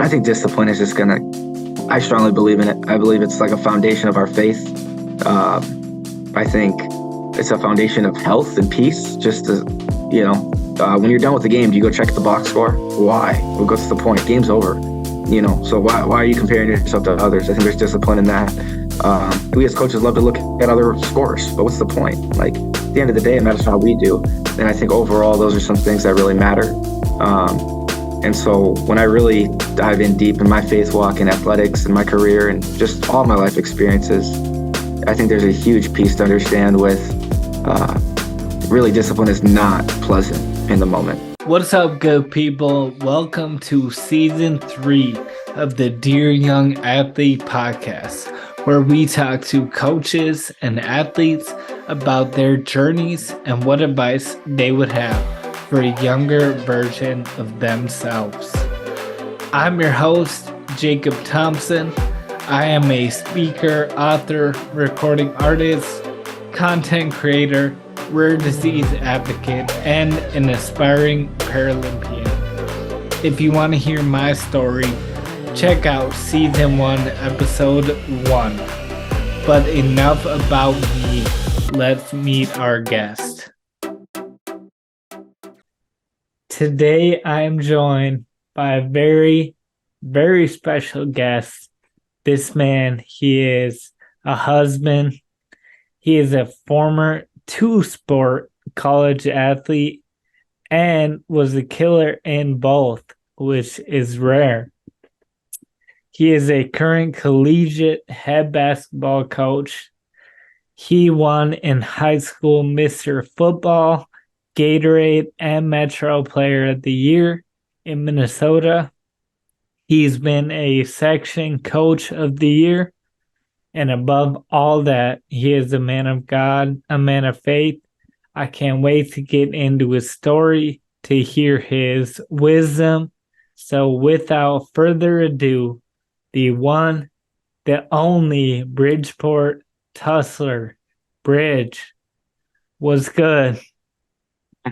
I think discipline is just I strongly believe in it. I believe it's like a foundation of our faith. I think it's a foundation of health and peace. Just to, when you're done with the game, do you go check the box score? Why? Well, what's the point? Game's over. So why are you comparing yourself to others? I think there's discipline in that. We as coaches love to look at other scores, but what's the point? Like, at the end of the day, it matters how we do. And I think overall, those are some things that really matter. And so when I really dive in deep in my faith walk in athletics and my career and just all my life experiences, I think there's a huge piece to understand with really discipline is not pleasant in the moment. What's up, good people? Welcome to season 3 of the Dear Young Athlete podcast, where we talk to coaches and athletes about their journeys and what advice they would have for a younger version of themselves. I'm your host, Jacob Thompson. I am a speaker, author, recording artist, content creator, rare disease advocate, and an aspiring Paralympian. If you want to hear my story, check out season 1, episode 1. But enough about me. Let's meet our guest. Today, I am joined by a very, very special guest. This man, he is a husband. He is a former two-sport college athlete and was a killer in both, which is rare. He is a current collegiate head basketball coach. He won in high school Mr. Football, Gatorade, and Metro Player of the Year in Minnesota. He's been a section coach of the year. And above all that, he is a man of God, a man of faith. I can't wait to get into his story, to hear his wisdom. So without further ado, the one, the only Bridgeport Tusler. Bridge, what's good?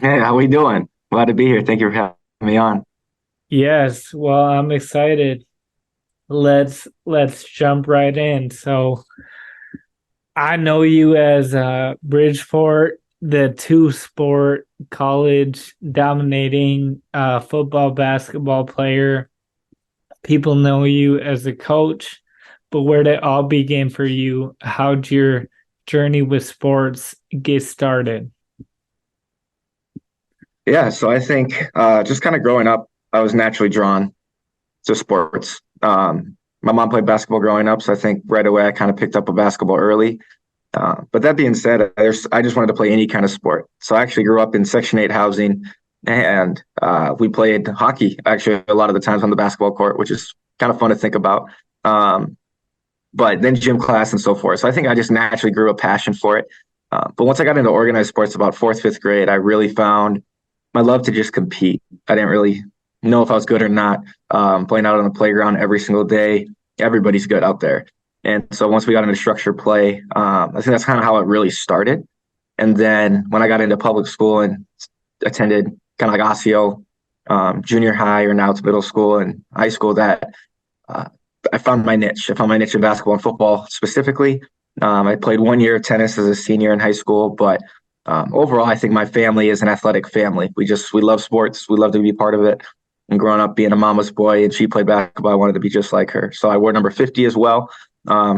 Hey, how we doing? Glad to be here. Thank you for having me on. Yes, well, I'm excited. Let's jump right in. So I know you as Bridgeport, the two-sport college dominating football, basketball player. People know you as a coach, but where did it all begin for you? How'd your journey with sports get started? Yeah, so I think just kind of growing up, I was naturally drawn to sports. My mom played basketball growing up, so I think right away I kind of picked up a basketball early. But that being said, I just wanted to play any kind of sport. So I actually grew up in Section 8 housing, and we played hockey actually a lot of the times on the basketball court, which is kind of fun to think about. But then gym class and so forth. So I think I just naturally grew a passion for it. But once I got into organized sports about 4th, 5th grade, I really found my love to just compete. I didn't really know if I was good or not. Playing out on the playground every single day, everybody's good out there. And so once we got into structured play, I think that's kind of how it really started. And then when I got into public school and attended kind of like Osseo, junior high or now it's middle school and high school, that I found my niche. I found my niche in basketball and football specifically. I played 1 year of tennis as a senior in high school, but overall, I think my family is an athletic family. We love sports. We love to be part of it. And growing up being a mama's boy and she played basketball, I wanted to be just like her. So I wore number 50 as well.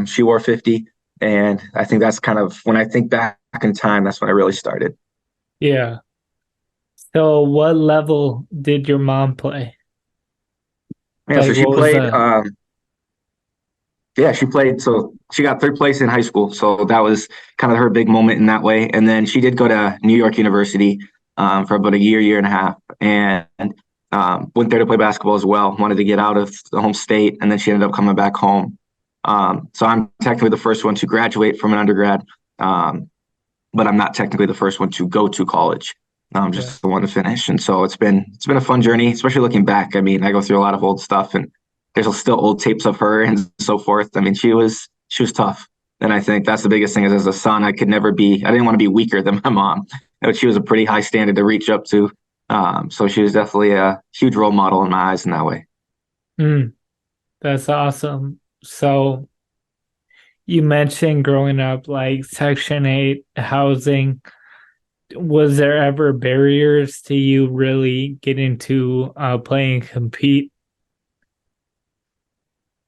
She wore 50. And I think that's kind of, when I think back in time, that's when I really started. Yeah. So what level did your mom play? Yeah, so she played, she played. So she got 3rd place in high school. So that was kind of her big moment in that way. And then she did go to New York University for about a year and a half. And went there to play basketball as well, wanted to get out of the home state, and then she ended up coming back home. So I'm technically the first one to graduate from an undergrad, but I'm not technically the first one to go to college. I'm just the one to finish. And so it's been a fun journey, especially looking back. I mean, I go through a lot of old stuff, and there's still old tapes of her and so forth. I mean, she was tough. And I think that's the biggest thing is as a son, I didn't want to be weaker than my mom. She was a pretty high standard to reach up to. So she was definitely a huge role model in my eyes in that way. That's awesome. So you mentioned growing up like Section 8 housing. Was there ever barriers to you really getting to play and compete?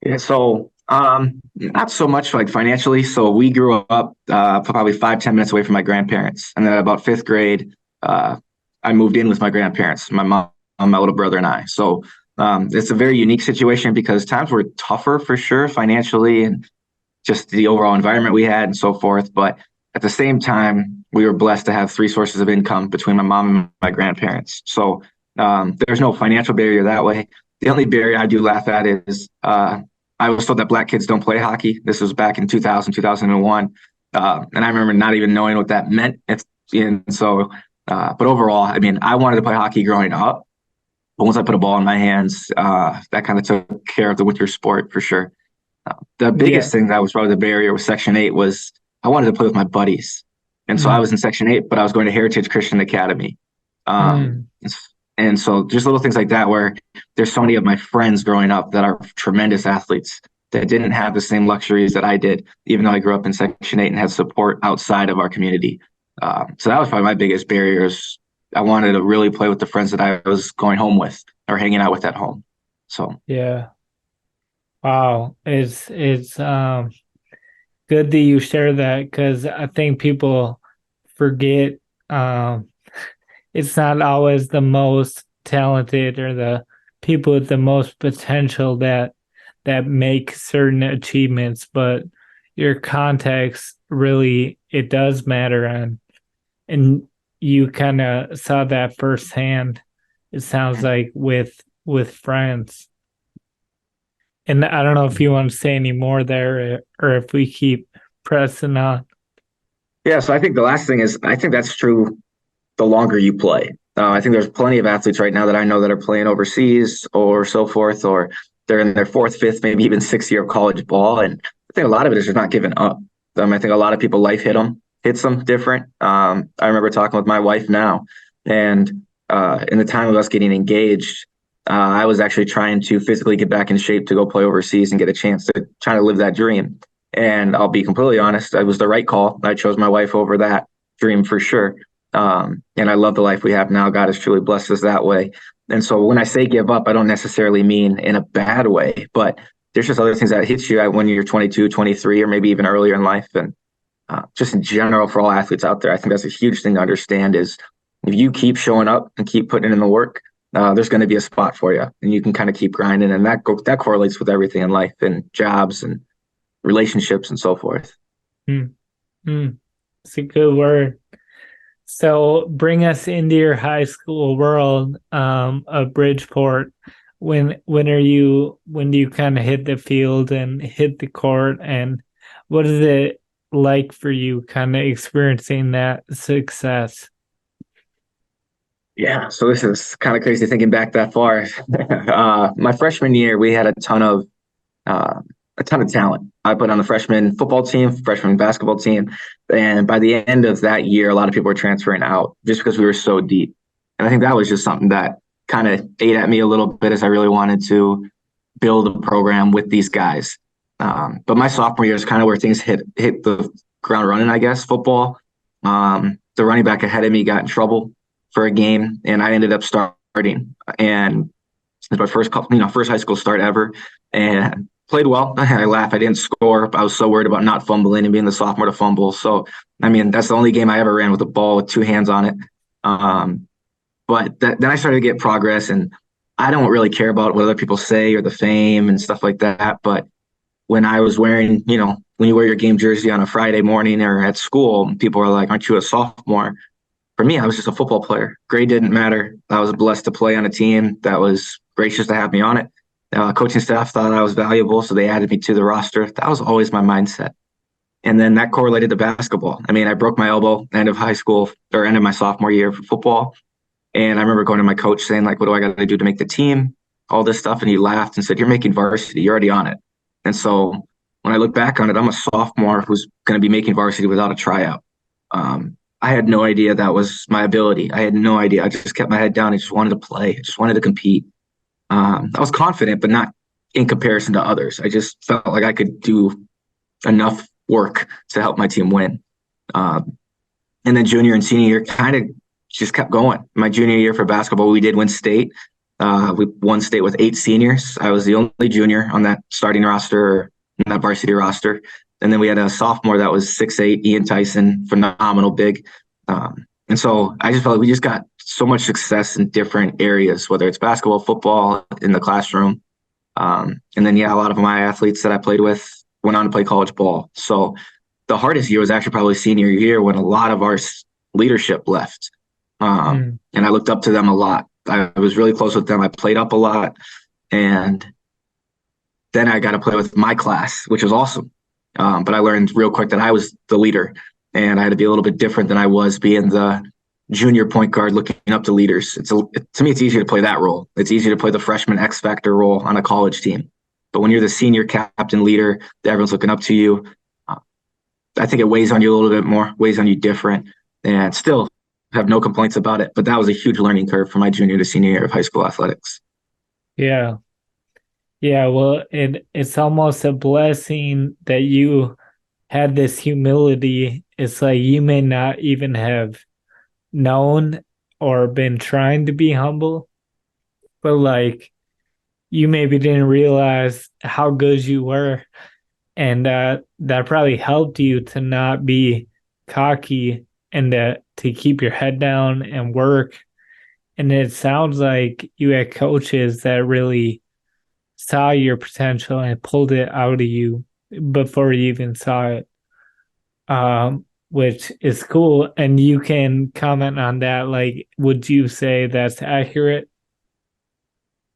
Yeah, so not so much like financially. So we grew up probably 5, 10 minutes away from my grandparents, and then at about fifth grade, uh, I moved in with my grandparents, my mom, my little brother, and I. So it's a very unique situation because times were tougher for sure financially, and just the overall environment we had and so forth. But at the same time, we were blessed to have three sources of income between my mom and my grandparents. So there's no financial barrier that way. The only barrier I do laugh at is I was told that black kids don't play hockey. This was back in 2000, 2001. And I remember not even knowing what that meant. But overall, I mean, I wanted to play hockey growing up. But once I put a ball in my hands, that kind of took care of the winter sport for sure. The Yeah. biggest thing that was probably the barrier with Section 8 was I wanted to play with my buddies. And so I Mm, was in Section 8, but I was going to Heritage Christian Academy. Um, mm, and so just little things like that where there's so many of my friends growing up that are tremendous athletes that didn't have the same luxuries that I did, even though I grew up in Section 8 and had support outside of our community. So that was probably my biggest barriers. I wanted to really play with the friends that I was going home with or hanging out with at home. So yeah. Wow. It's good that you share that because I think people forget um it's not always the most talented or the people with the most potential that make certain achievements, but your context really it does matter and you kind of saw that firsthand. It sounds like with friends. And I don't know if you want to say any more there or if we keep pressing on. yeah, so I think the last thing is I think that's true the longer you play. I think there's plenty of athletes right now that I know that are playing overseas or so forth, or they're in their fourth, fifth, maybe even sixth year of college ball. And I think a lot of it is just not giving up. I think a lot of people life hits them different. I remember talking with my wife now, and in the time of us getting engaged, I was actually trying to physically get back in shape to go play overseas and get a chance to try to live that dream. And I'll be completely honest, it was the right call. I chose my wife over that dream for sure. And I love the life we have now. God has truly blessed us that way. And so when I say give up, I don't necessarily mean in a bad way, but there's just other things that hit you when you're 22, 23, or maybe even earlier in life. And just in general, for all athletes out there, I think that's a huge thing to understand is if you keep showing up and keep putting in the work, there's going to be a spot for you and you can kind of keep grinding. And that correlates with everything in life and jobs and relationships and so forth. Mm, mm. It's a good word. So bring us into your high school world of Bridgeport. When do you kind of hit the field and hit the court and what is it like for you kind of experiencing that success? Yeah, so this is kind of crazy thinking back that far. My freshman year, we had uh, a ton of talent. I put on the freshman football team, freshman basketball team, and by the end of that year, a lot of people were transferring out just because we were so deep. And I think that was just something that kind of ate at me a little bit as I really wanted to build a program with these guys. But my sophomore year is kind of where things hit the ground running, I guess. Football. The running back ahead of me got in trouble for a game, and I ended up starting. And it was my first high school start ever, and played well. I laugh. I didn't score. I was so worried about not fumbling and being the sophomore to fumble. So, I mean, that's the only game I ever ran with a ball with two hands on it. Um, then I started to get progress, and I don't really care about what other people say or the fame and stuff like that. But when I was wearing, when you wear your game jersey on a Friday morning or at school, people are like, "Aren't you a sophomore?" For me, I was just a football player. Grade didn't matter. I was blessed to play on a team that was gracious to have me on it. Coaching staff thought I was valuable, so they added me to the roster. That was always my mindset. And then that correlated to basketball. I mean, I broke my elbow end of high school or end of my sophomore year for football. And I remember going to my coach saying, like, what do I got to do to make the team? All this stuff. And he laughed and said, "You're making varsity. You're already on it." And so when I look back on it, I'm a sophomore who's going to be making varsity without a tryout. I had no idea that was my ability. I had no idea. I just kept my head down. I just wanted to play. I just wanted to compete. I was confident, but not in comparison to others. I just felt like I could do enough work to help my team win. And then junior and senior year kind of just kept going. My junior year for basketball, we did win state. We won state with 8 seniors. I was the only junior on that starting roster, in that varsity roster. And then we had a sophomore that was 6'8", Ian Tyson, phenomenal big. And so I just felt like we just got so much success in different areas, whether it's basketball, football, in the classroom. And then, a lot of my athletes that I played with went on to play college ball. So the hardest year was actually probably senior year when a lot of our leadership left. And I looked up to them a lot. I was really close with them. I played up a lot. And then I got to play with my class, which was awesome. But I learned real quick that I was the leader, and I had to be a little bit different than I was being the junior point guard looking up to leaders. To me, it's easier to play that role. It's easier to play the freshman X factor role on a college team. But when you're the senior captain leader, everyone's looking up to you. I think it weighs on you a little bit more, weighs on you different, and still have no complaints about it. But that was a huge learning curve for my junior to senior year of high school athletics. Yeah. Yeah, well, it's almost a blessing that you had this humility. It's like you may not even have known or been trying to be humble, but like you maybe didn't realize how good you were. And that probably helped you to not be cocky and to keep your head down and work. And it sounds like you had coaches that really saw your potential and pulled it out of you before you even saw it, which is cool. And you can comment on that. Like, would you say that's accurate?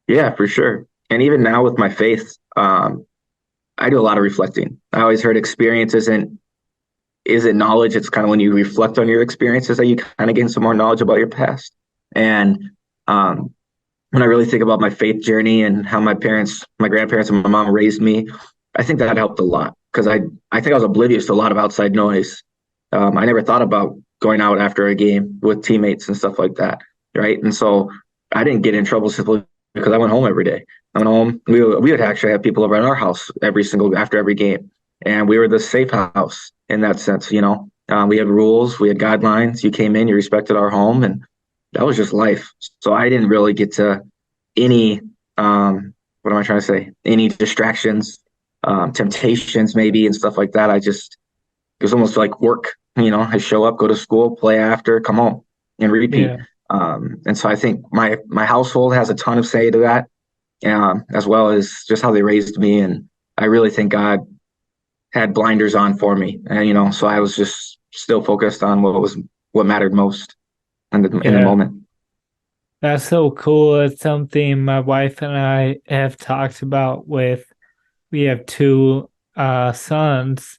Yeah, for sure. And even now with my faith, I do a lot of reflecting. I always heard experience isn't knowledge. It's kind of when you reflect on your experiences that you kind of gain some more knowledge about your past. And when I really think about my faith journey and how my grandparents and my mom raised me, I think that helped a lot because I think I was oblivious to a lot of outside noise. I never thought about going out after a game with teammates and stuff like that, right? And so I didn't get in trouble simply because I went home every day. I went home. We would actually have people over at our house after every game, and we were the safe house in that sense. We had rules, we had guidelines. You came in, you respected our home, and that was just life. So I didn't really get to any what am I trying to say? Any distractions, temptations maybe, and stuff like that. It was almost like work. I show up, go to school, play after, come home, and repeat. Yeah. And so I think my household has a ton of say to that, as well as just how they raised me. And I really think God had blinders on for me, and so I was just still focused on what mattered most in the moment. That's so cool. It's something my wife and I have talked about we have 2 sons,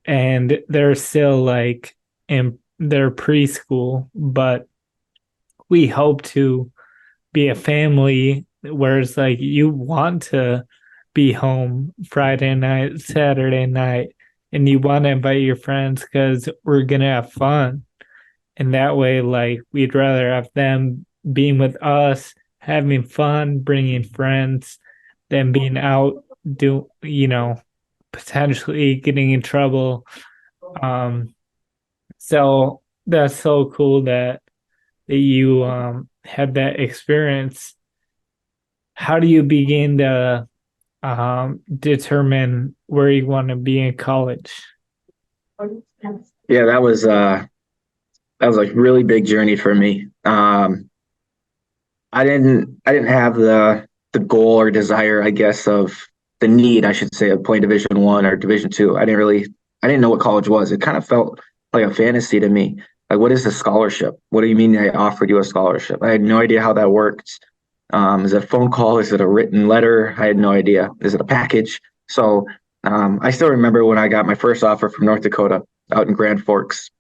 and they're still like in their preschool, but we hope to be a family where it's like you want to be home Friday night, Saturday night, and you want to invite your friends because we're going to have fun. And that way, like, we'd rather have them being with us, having fun, bringing friends, than being out, potentially getting in trouble. So that's so cool that you had that experience. How do you begin to determine where you want to be in college? Yeah, that was like really big journey for me. I didn't have the goal or desire, I guess, of the need, I should say, of playing Division 1 or Division 2. I didn't know what college was. It kind of felt like a fantasy to me. Like, what is a scholarship? What do you mean they offered you a scholarship? I had no idea how that worked. Is it a phone call? Is it a written letter? I had no idea. Is it a package? So I still remember when I got my first offer from North Dakota out in Grand Forks.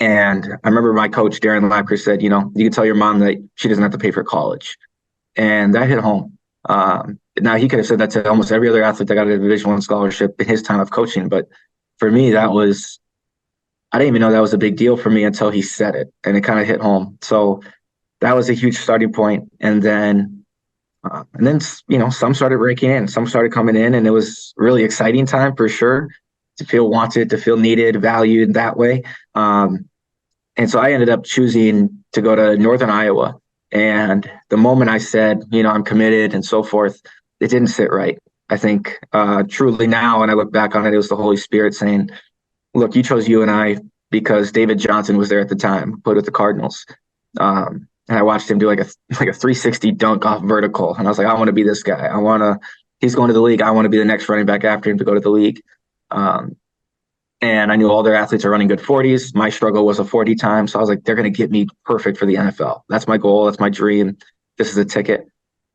And I remember my coach, Darren Lapker, said, you can tell your mom that she doesn't have to pay for college. And that hit home. Now, he could have said that to almost every other athlete that got a Division 1 scholarship in his time of coaching. But for me, I didn't even know that was a big deal for me until he said it. And it kind of hit home. So that was a huge starting point. And then And then, some started breaking in, some started coming in, and it was really exciting time for sure to feel wanted, to feel needed, valued that way. And so I ended up choosing to go to Northern Iowa. And the moment I said, I'm committed and so forth, it didn't sit right. I think truly now, when I look back on it, it was the Holy Spirit saying, look, you chose you and I because David Johnson was there at the time, played with the Cardinals. And I watched him do like a 360 dunk off vertical. And I was like, I want to be this guy. He's going to the league. I want to be the next running back after him to go to the league. And I knew all their athletes are running good 40s. My struggle was a 40 time. So I was like, they're going to get me perfect for the NFL. That's my goal. That's my dream. This is a ticket.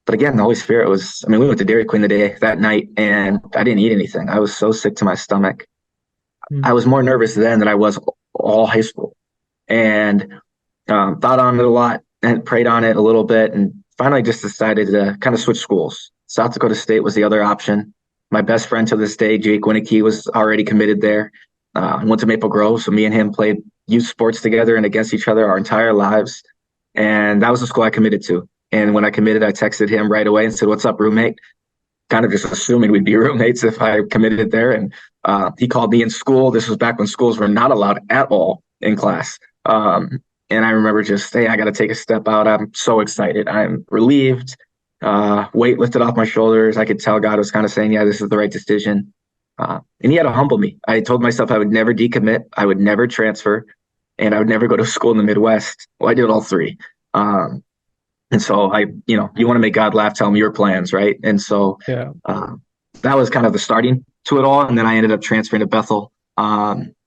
But again, the Holy Spirit we went to Dairy Queen that night, and I didn't eat anything. I was so sick to my stomach. I was more nervous then than I was all high school, and thought on it a lot and prayed on it a little bit, and finally just decided to kind of switch schools. South Dakota State was the other option. My best friend to this day, Jake Winicky, was already committed there. I went to Maple Grove, so me and him played youth sports together and against each other our entire lives, and that was the school I committed to. And when I committed, I texted him right away and said, "What's up, roommate?" Kind of just assuming we'd be roommates if I committed there. And he called me in school. This was back when schools were not allowed at all in class. And I remember just, hey, I got to take a step out. I'm so excited. I'm relieved. Weight lifted off my shoulders. I could tell God was kind of saying, yeah, this is the right decision. And he had to humble me. I told myself I would never decommit. I would never transfer. And I would never go to school in the Midwest. Well, I did all three. And so you want to make God laugh, tell him your plans, right? And so that was kind of the starting to it all. And then I ended up transferring to Bethel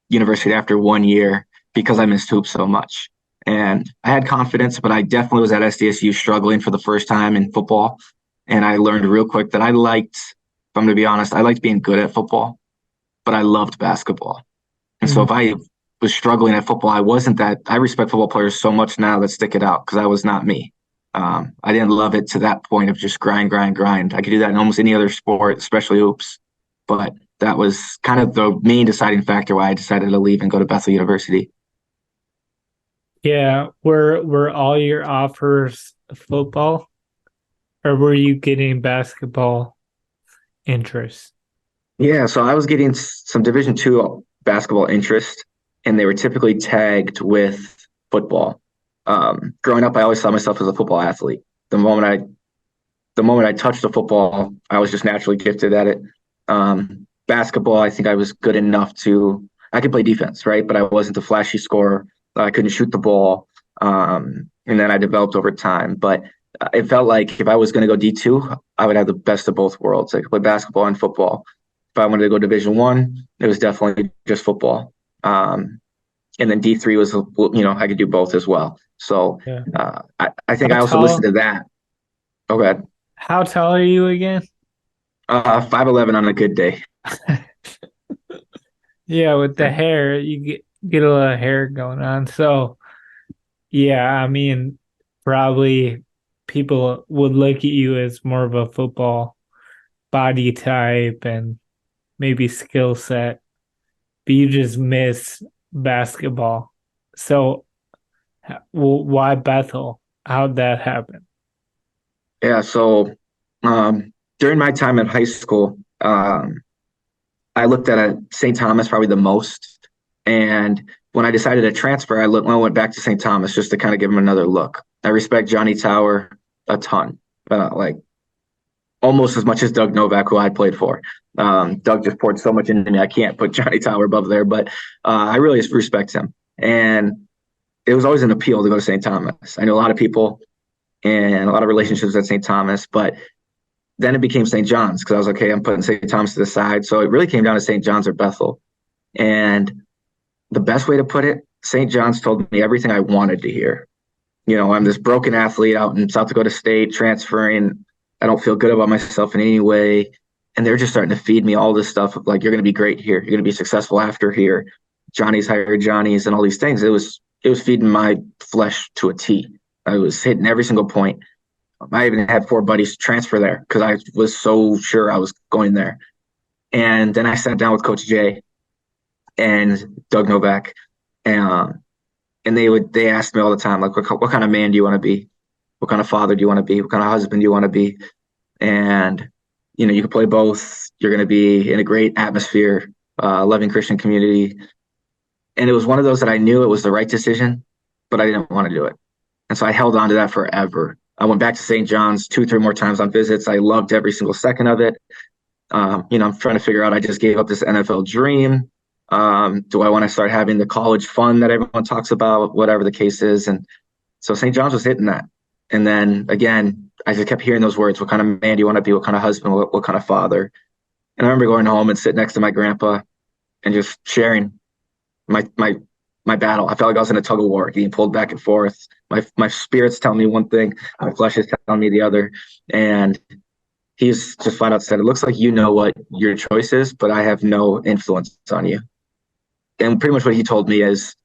University after 1 year because I missed hoops so much. And I had confidence, but I definitely was at SDSU struggling for the first time in football. And I learned real quick that if I'm going to be honest, I liked being good at football, but I loved basketball. And so if I was struggling at football, I respect football players so much now that stick it out because that was not me. I didn't love it to that point of just grind. I could do that in almost any other sport, especially hoops. But that was kind of the main deciding factor why I decided to leave and go to Bethel University. Yeah. Were all your offers football, or were you getting basketball interest? Yeah, so I was getting some Division II basketball interest, and they were typically tagged with football. Growing up, I always saw myself as a football athlete. The moment I touched the football, I was just naturally gifted at it. Basketball, I think I was good enough I could play defense, right? But I wasn't a flashy scorer. I couldn't shoot the ball. And then I developed over time. But it felt like if I was going to go D2, I would have the best of both worlds. I could play basketball and football. If I wanted to go Division I, it was definitely just football. And then D3 was, I could do both as well. So I think I also listened to that. Oh, go ahead. How tall are you again? 5'11" on a good day. Yeah, with the hair, you get a lot of hair going on. So, yeah, I mean, probably people would look at you as more of a football body type and maybe skill set, but you just miss basketball. So, why Bethel? How'd that happen? Yeah, so during my time in high school, I looked at St. Thomas probably the most. And when I decided to transfer, I went back to St. Thomas just to kind of give him another look. I respect Johnny Tower a ton, like almost as much as Doug Novak, who I played for. Doug just poured so much into me. I can't put Johnny Tower above there, but I really respect him. And it was always an appeal to go to St. Thomas. I know a lot of people and a lot of relationships at St. Thomas, but then it became St. John's because I was like, okay, I'm putting St. Thomas to the side. So it really came down to St. John's or Bethel. And the best way to put it, St. John's told me everything I wanted to hear. I'm this broken athlete out in South Dakota State transferring. I don't feel good about myself in any way. And they're just starting to feed me all this stuff of like, you're going to be great here. You're going to be successful after here. Johnny's hired Johnny's and all these things. It was feeding my flesh to a T. I was hitting every single point. I even had 4 buddies transfer there because I was so sure I was going there. And then I sat down with Coach Jay and Doug Novak, and they asked me all the time, like, what kind of man do you want to be? What kind of father do you want to be? What kind of husband do you want to be? And, you can play both. You're going to be in a great atmosphere, loving Christian community. And it was one of those that I knew it was the right decision, but I didn't want to do it. And so I held on to that forever. I went back to St. John's 2, 3 more times on visits. I loved every single second of it. I'm trying to figure out, I just gave up this NFL dream. Do I want to start having the college fun that everyone talks about, whatever the case is? And so St. John's was hitting that. And then again, I just kept hearing those words. What kind of man do you want to be? What kind of husband? What kind of father? And I remember going home and sitting next to my grandpa and just sharing my battle. I felt like I was in a tug of war, getting pulled back and forth. My spirit's telling me one thing, my flesh is telling me the other. And he's just flat out said, it looks like you know what your choice is, but I have no influence on you. And pretty much what he told me is,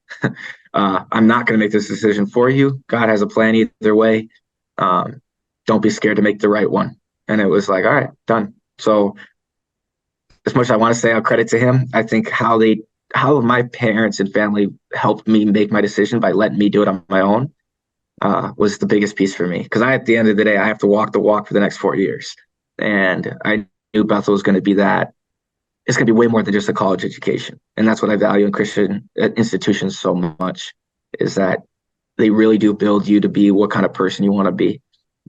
I'm not going to make this decision for you. God has a plan either way. Don't be scared to make the right one. And it was like, all right, done. So as much as I want to say I'll credit to him, I think how my parents and family helped me make my decision by letting me do it on my own was the biggest piece for me. Because at the end of the day, I have to walk the walk for the next 4 years. And I knew Bethel was going to be that. It's going to be way more than just a college education. And that's what I value in Christian institutions so much, is that they really do build you to be what kind of person you want to be.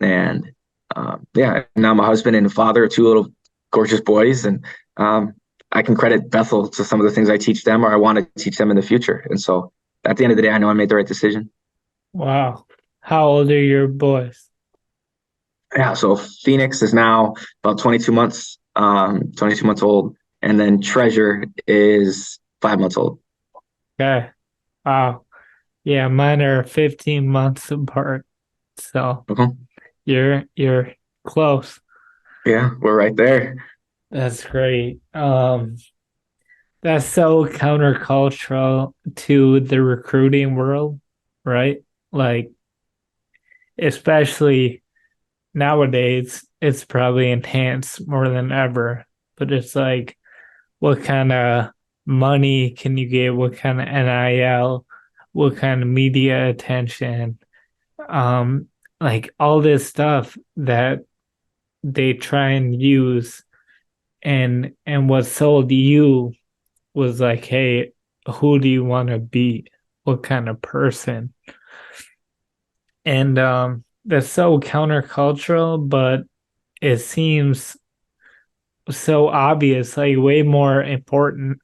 And now I'm a husband and a father of 2 little gorgeous boys. And I can credit Bethel to some of the things I teach them, or I want to teach them in the future. And so at the end of the day, I know I made the right decision. Wow. How old are your boys? Yeah, so Phoenix is now about 22 months old. And then Treasure is 5 months old. Okay. Wow. Yeah, mine are 15 months apart. So you're close. Yeah, we're right there. That's great. That's so countercultural to the recruiting world, right? Like, especially nowadays, it's probably enhanced more than ever. But it's like, what kind of money can you get? What kind of NIL? What kind of media attention? Like all this stuff that they try and use, and what's sold to you was like, hey, who do you want to be? What kind of person? And that's so countercultural, but it seems so obvious, like way more important.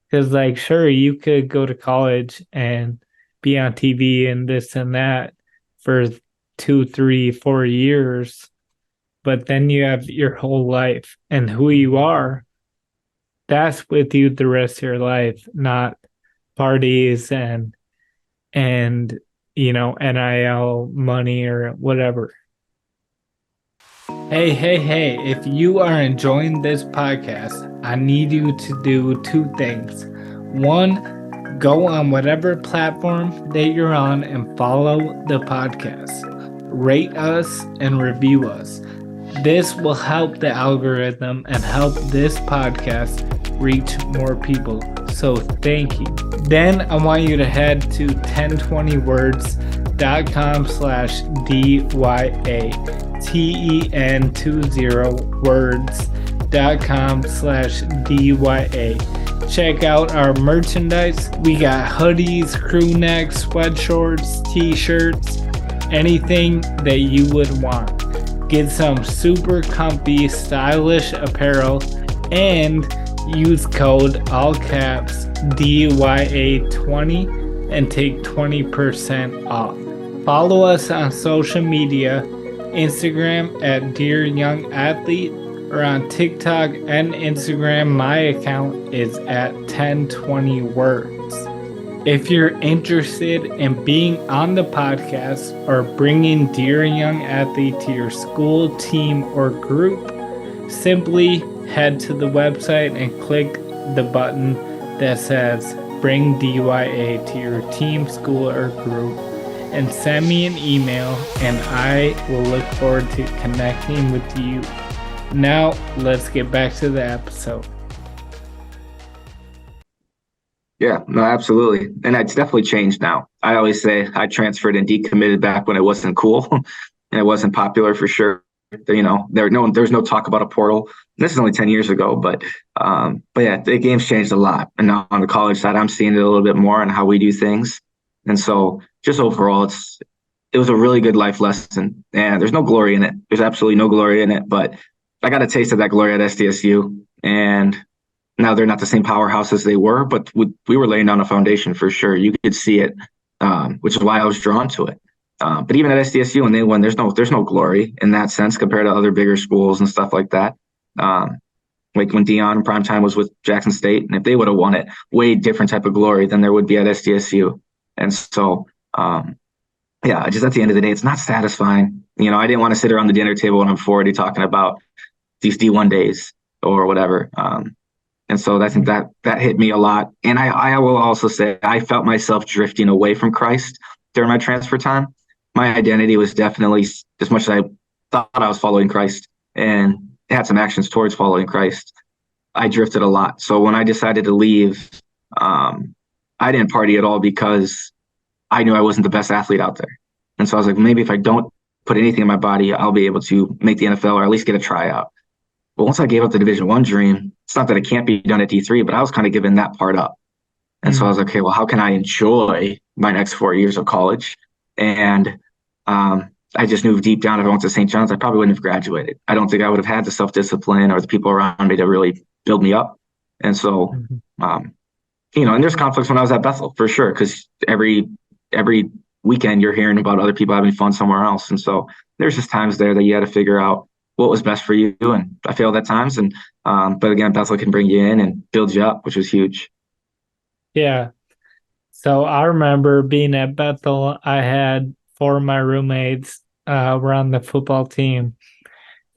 Because, like, sure, you could go to college and be on TV and this and that for 2, 3, 4 years, but then you have your whole life, and who you are, that's with you the rest of your life, not parties and NIL money or whatever. Hey, if you are enjoying this podcast, I need you to do 2 things. 1, go on whatever platform that you're on and follow the podcast. Rate us and review us. This will help the algorithm and help this podcast reach more people. So thank you. Then I want you to head to 1020words.com/DYA. TEN20words.com/DYA. Check out our merchandise. We got hoodies, crew necks, sweatshorts, t-shirts, anything that you would want. Get some super comfy, stylish apparel and use code all caps DYA20 and take 20% off. Follow us on social media. Instagram at Dear Young Athlete, or on TikTok and Instagram, my account is at 1020words. If you're interested in being on the podcast or bringing Dear Young Athlete to your school, team, or group, simply head to the website and click the button that says Bring DYA to your team, school, or group, and send me an email, and I will look forward to connecting with you. Now, let's get back to the episode. Yeah, no, absolutely. And it's definitely changed now. I always say I transferred and decommitted back when it wasn't cool and it wasn't popular for sure. There's no talk about a portal. This is only 10 years ago, but yeah, the game's changed a lot. And now on the college side, I'm seeing it a little bit more on how we do things. And so just overall, it was a really good life lesson. And there's no glory in it. There's absolutely no glory in it. But I got a taste of that glory at SDSU. And now they're not the same powerhouse as they were, but we were laying down a foundation for sure. You could see it, which is why I was drawn to it. But even at SDSU, when they won, there's no glory in that sense compared to other bigger schools and stuff like that. Like when Dion in prime time was with Jackson State, and if they would have won it, way different type of glory than there would be at SDSU. And so, yeah, just at the end of the day, it's not satisfying. I didn't want to sit around the dinner table when I'm 40 talking about these D1 days or whatever. And so I think that hit me a lot. And I will also say I felt myself drifting away from Christ during my transfer time. My identity was definitely, as much as I thought I was following Christ and had some actions towards following Christ, I drifted a lot. So when I decided to leave, I didn't party at all because I knew I wasn't the best athlete out there. And so I was like, maybe if I don't put anything in my body, I'll be able to make the NFL or at least get a tryout. But once I gave up the Division I dream, it's not that it can't be done at D3, but I was kind of giving that part up. And so I was like, okay, well, how can I enjoy my next 4 years of college? And I just knew deep down if I went to St. John's, I probably wouldn't have graduated. I don't think I would have had the self-discipline or the people around me to really build me up. And so, and there's conflicts when I was at Bethel for sure, because every weekend you're hearing about other people having fun somewhere else. And so there's just times there that you had to figure out what was best for you. And I failed at times. And but again, Bethel can bring you in and build you up, which was huge. Yeah. So I remember being at Bethel. I had four of my roommates were on the football team,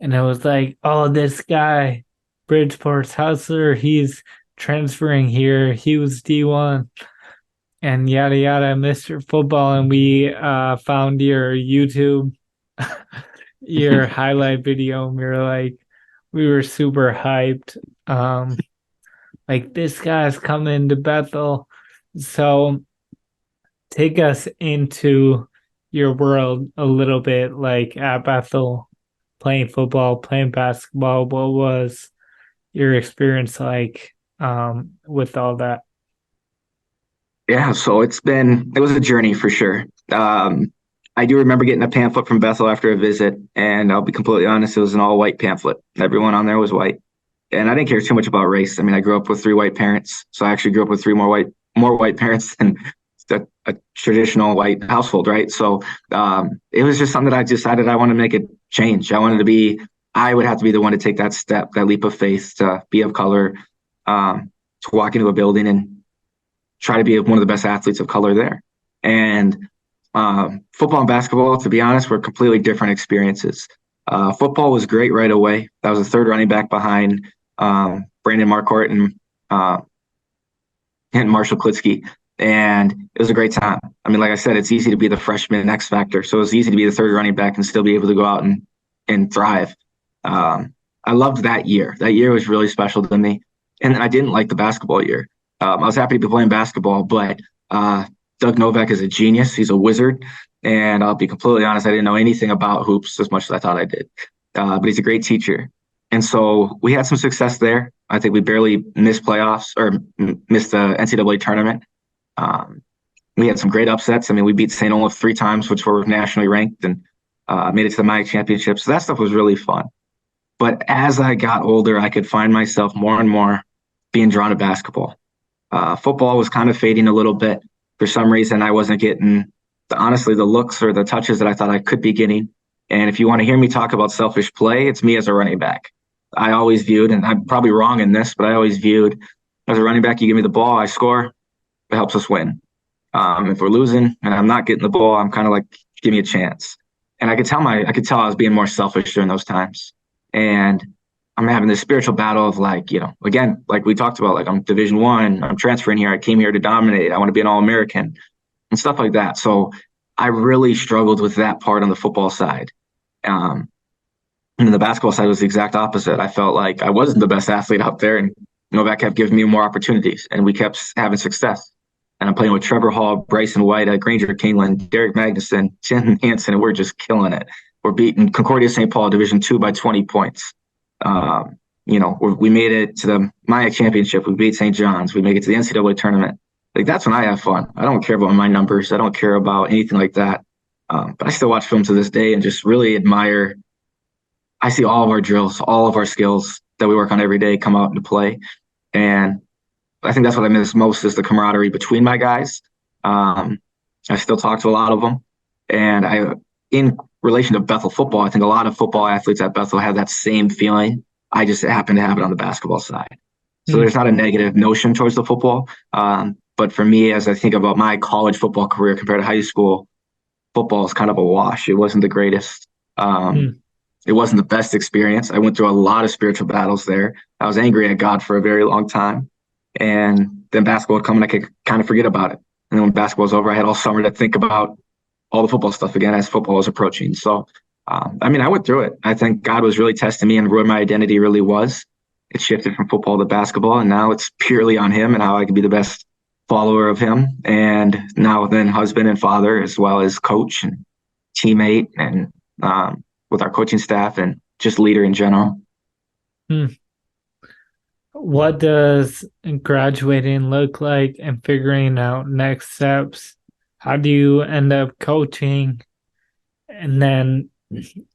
and it was like, oh, this guy, Bridgeport Tusler, he's transferring here. He was D1, and yada yada, Mr. Football, and we found your YouTube, your highlight video, and we were super hyped. Like this guy's coming to Bethel. So take us into your world a little bit, like at Bethel, playing football, playing basketball. What was your experience like with all that? Yeah, so it was a journey for sure. I do remember getting a pamphlet from Bethel after a visit, and I'll be completely honest, it was an all white pamphlet. Everyone on there was white. And I didn't care too much about race. I mean, I grew up with three white parents, so I actually grew up with three more white parents than a traditional white household, right? So it was just something that I decided I wanted to make a change. I would have to be the one to take that step, that leap of faith, to be of color, to walk into a building and try to be one of the best athletes of color there. And football and basketball, to be honest, were completely different experiences. Football was great right away. I was the third running back behind Brandon Marquardt and Marshall Klitsky. And it was a great time. I mean, like I said, it's easy to be the freshman X factor. So it was easy to be the third running back and still be able to go out and thrive. I loved that year. That year was really special to me. And I didn't like the basketball year. I was happy to be playing basketball, but Doug Novak is a genius. He's a wizard. And I'll be completely honest, I didn't know anything about hoops as much as I thought I did. But he's a great teacher. And so we had some success there. I think we barely missed playoffs or missed the NCAA tournament. We had some great upsets. I mean, we beat St. Olaf 3 times, which were nationally ranked, and made it to the MIAC championship. So that stuff was really fun. But as I got older, I could find myself more and more being drawn to basketball. Football was kind of fading a little bit. For some reason, I wasn't getting, honestly, the looks or the touches that I thought I could be getting. And if you want to hear me talk about selfish play, it's me as a running back. I always viewed, and I'm probably wrong in this, but I always viewed as a running back, you give me the ball, I score, it helps us win. If we're losing and I'm not getting the ball, I'm kind of like, give me a chance. And I could tell I was being more selfish during those times. And I'm having this spiritual battle of again, like we talked about, like I'm Division I, I'm transferring here. I came here to dominate. I want to be an All-American and stuff like that. So I really struggled with that part on the football side. And the basketball side was the exact opposite. I felt like I wasn't the best athlete out there, and Novak kept giving me more opportunities, and we kept having success. And I'm playing with Trevor Hall, Bryson White, Granger Kingland, Derek Magnuson, Jen Hansen, and we're just killing it. We're beating Concordia St. Paul Division II by 20 points. We made it to the MIAC Championship. We beat St. John's. We make it to the NCAA tournament. Like, that's when I have fun. I don't care about my numbers. I don't care about anything like that. But I still watch film to this day and just really admire. I see all of our drills, all of our skills that we work on every day come out into play. And I think that's what I miss most is the camaraderie between my guys. I still talk to a lot of them. And in relation to Bethel football, I think a lot of football athletes at Bethel have that same feeling. I just happen to have it on the basketball side. So there's not a negative notion towards the football. But for me, as I think about my college football career compared to high school, football is kind of a wash. It wasn't the greatest. It wasn't the best experience. I went through a lot of spiritual battles there. I was angry at God for a very long time. And then basketball would come and I could kind of forget about it. And then when basketball was over, I had all summer to think about all the football stuff again as football was approaching. So, I went through it. I think God was really testing me and where my identity really was. It shifted from football to basketball, and now it's purely on him and how I can be the best follower of him. And now then husband and father, as well as coach and teammate, and with our coaching staff and just leader in general. What does graduating look like and figuring out next steps? How do you end up coaching? And then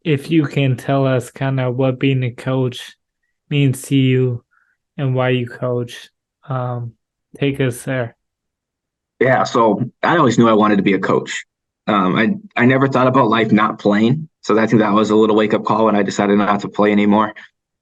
if you can tell us kind of what being a coach means to you and why you coach, take us there. Yeah, so I always knew I wanted to be a coach. I never thought about life not playing. So I think that was a little wake-up call when I decided not to play anymore.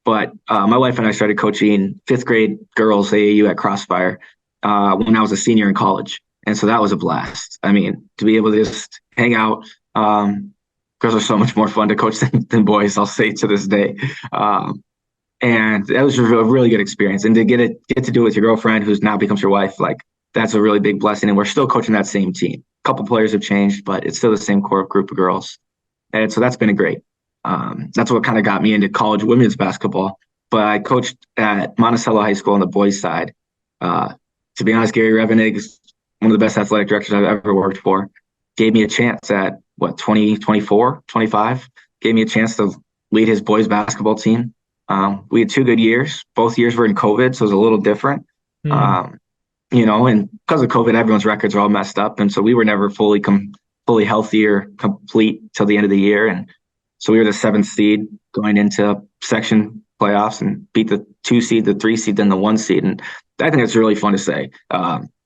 But my wife and I started coaching fifth grade girls AAU at Crossfire when I was a senior in college. And so that was a blast. I mean, to be able to just hang out, girls are so much more fun to coach than boys, I'll say to this day. And that was a really good experience. And to get to do it with your girlfriend who's now becomes your wife, like, that's a really big blessing. And we're still coaching that same team. A couple players have changed, but it's still the same core group of girls. And so that's been great. That's what kind of got me into college women's basketball. But I coached at Monticello High School on the boys' side. To be honest, Gary Revenig is one of the best athletic directors I've ever worked for. Gave me a chance at 24, 25, gave me a chance to lead his boys basketball team. We had 2 good years. Both years were in COVID, so it was a little different. And because of COVID, everyone's records are all messed up. And so we were never fully healthy or complete till the end of the year. And so we were the 7th seed going into section playoffs and beat the 2 seed, the 3 seed, then the 1 seed. And I think it's really fun to say.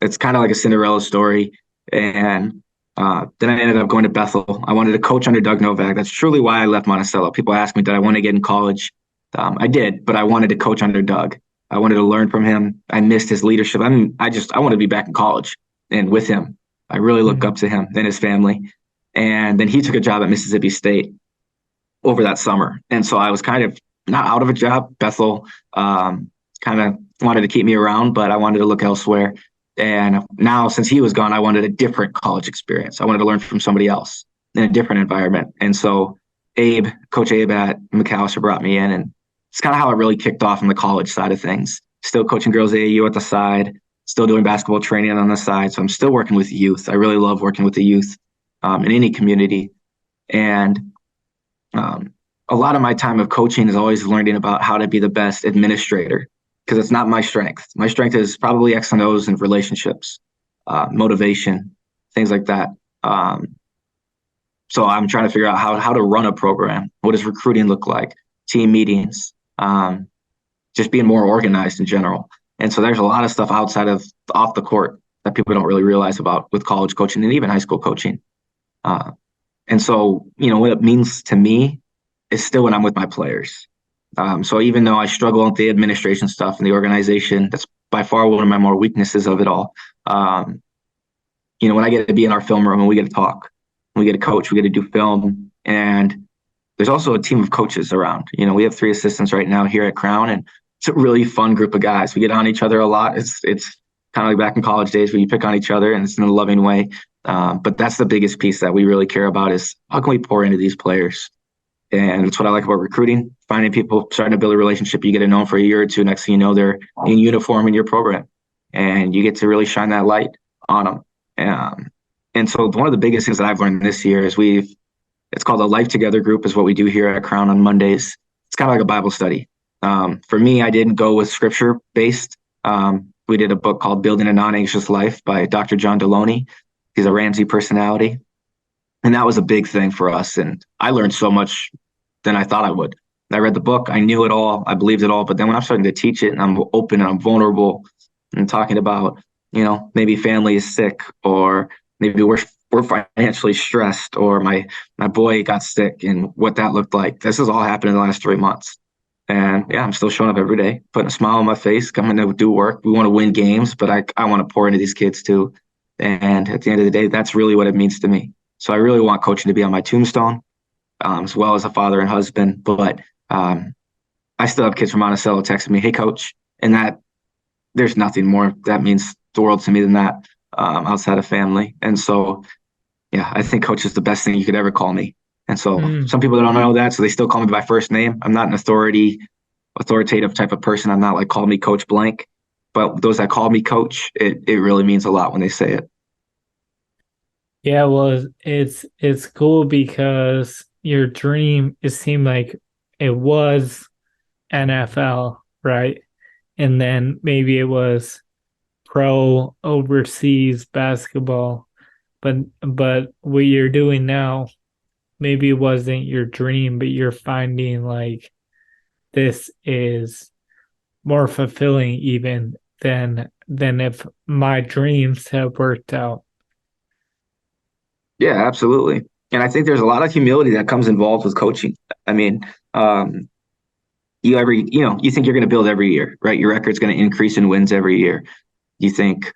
It's kind of like a Cinderella story. And then I ended up going to Bethel. I wanted to coach under Doug Novak. That's truly why I left Monticello. People ask me, did I want to get in college? I did, but I wanted to coach under Doug. I wanted to learn from him. I missed his leadership. I want to be back in college and with him. I really look up to him and his family. And then he took a job at Mississippi State over that summer. And so I was kind of not out of a job. Bethel kind of wanted to keep me around, but I wanted to look elsewhere. And now, since he was gone, I wanted a different college experience. I wanted to learn from somebody else in a different environment. And so Coach Abe at McAllister brought me in, and it's kind of how it really kicked off on the college side of things. Still coaching girls AAU at the side, still doing basketball training on the side. So I'm still working with youth. I really love working with the youth in any community. And a lot of my time of coaching is always learning about how to be the best administrator, because it's not my strength. My strength is probably X and O's and relationships, motivation, things like that. So I'm trying to figure out how to run a program. What does recruiting look like? Team meetings, just being more organized in general. And so there's a lot of stuff off the court that people don't really realize about with college coaching and even high school coaching. And so, what it means to me is still when I'm with my players. So even though I struggle with the administration stuff and the organization, that's by far one of my more weaknesses of it all. When I get to be in our film room and we get to talk, we get to coach, we get to do film, and there's also a team of coaches around. We have 3 assistants right now here at Crown, and it's a really fun group of guys. We get on each other a lot. It's kind of like back in college days where you pick on each other, and it's in a loving way. But that's the biggest piece that we really care about is how can we pour into these players? And it's what I like about recruiting, finding people, starting to build a relationship. You get to know them for a year or two. Next thing you know, they're in uniform in your program, and you get to really shine that light on them. And so one of the biggest things that I've learned this year is it's called a Life Together group, is what we do here at Crown on Mondays. It's kind of like a Bible study. For me, I didn't go with scripture based. We did a book called Building a Non-Anxious Life by Dr. John Deloney. He's a Ramsey personality. And that was a big thing for us. And I learned so much than I thought I would. I read the book, I knew it all, I believed it all. But then when I'm starting to teach it and I'm open and I'm vulnerable and talking about, maybe family is sick, or maybe we're financially stressed, or my boy got sick and what that looked like. This has all happened in the last 3 months. And yeah, I'm still showing up every day, putting a smile on my face, coming to do work. We want to win games, but I want to pour into these kids too. And at the end of the day, that's really what it means to me. So I really want coaching to be on my tombstone, as well as a father and husband. But I still have kids from Monticello texting me, "Hey, coach," and that there's nothing more that means the world to me than that, outside of family. And so, yeah, I think coach is the best thing you could ever call me. And so some people don't know that, so they still call me by first name. I'm not an authoritative type of person. I'm not like, call me Coach Blank. But those that call me coach, it really means a lot when they say it. Yeah, well, it's cool because your dream, it seemed like it was NFL, right? And then maybe it was pro overseas basketball, but what you're doing now, maybe it wasn't your dream, but you're finding like this is more fulfilling even than if my dreams have worked out. Yeah, absolutely. And I think there's a lot of humility that comes involved with coaching. I mean, you think you're going to build every year, right? Your record's going to increase in wins every year. You think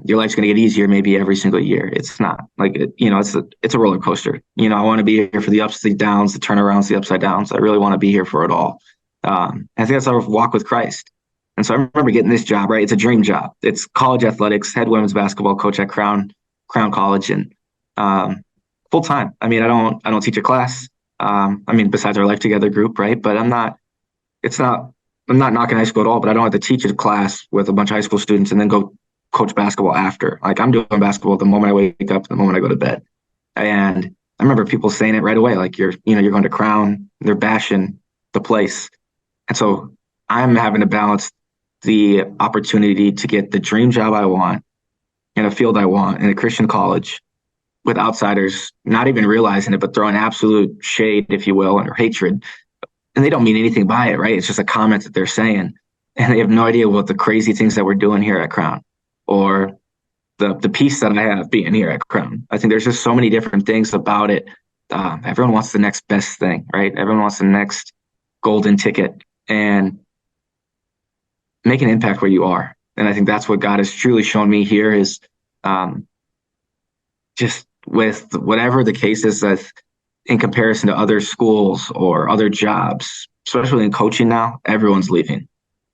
your life's going to get easier maybe every single year. It's not like it's a roller coaster. I want to be here for the ups, the downs, the turnarounds, the upside downs. I really want to be here for it all. I think that's our walk with Christ. And so I remember getting this job, right? It's a dream job. It's college athletics, head women's basketball coach at Crown College, and full time. I mean, I don't teach a class. Besides our Life Together group, right? But I'm not knocking high school at all, but I don't have to teach a class with a bunch of high school students and then go coach basketball after. Like, I'm doing basketball the moment I wake up, the moment I go to bed. And I remember people saying it right away, like, you're going to Crown, they're bashing the place. And so I'm having to balance the opportunity to get the dream job I want in a field I want in a Christian college with outsiders not even realizing it, but throwing absolute shade, if you will, or hatred. And they don't mean anything by it, right? It's just a comment that they're saying. And they have no idea what the crazy things that we're doing here at Crown, or the peace that I have being here at Crown. I think there's just so many different things about it. Everyone wants the next best thing, right? Everyone wants the next golden ticket, and make an impact where you are. And I think that's what God has truly shown me here is just with whatever the case is, that in comparison to other schools or other jobs, especially in coaching now, everyone's leaving.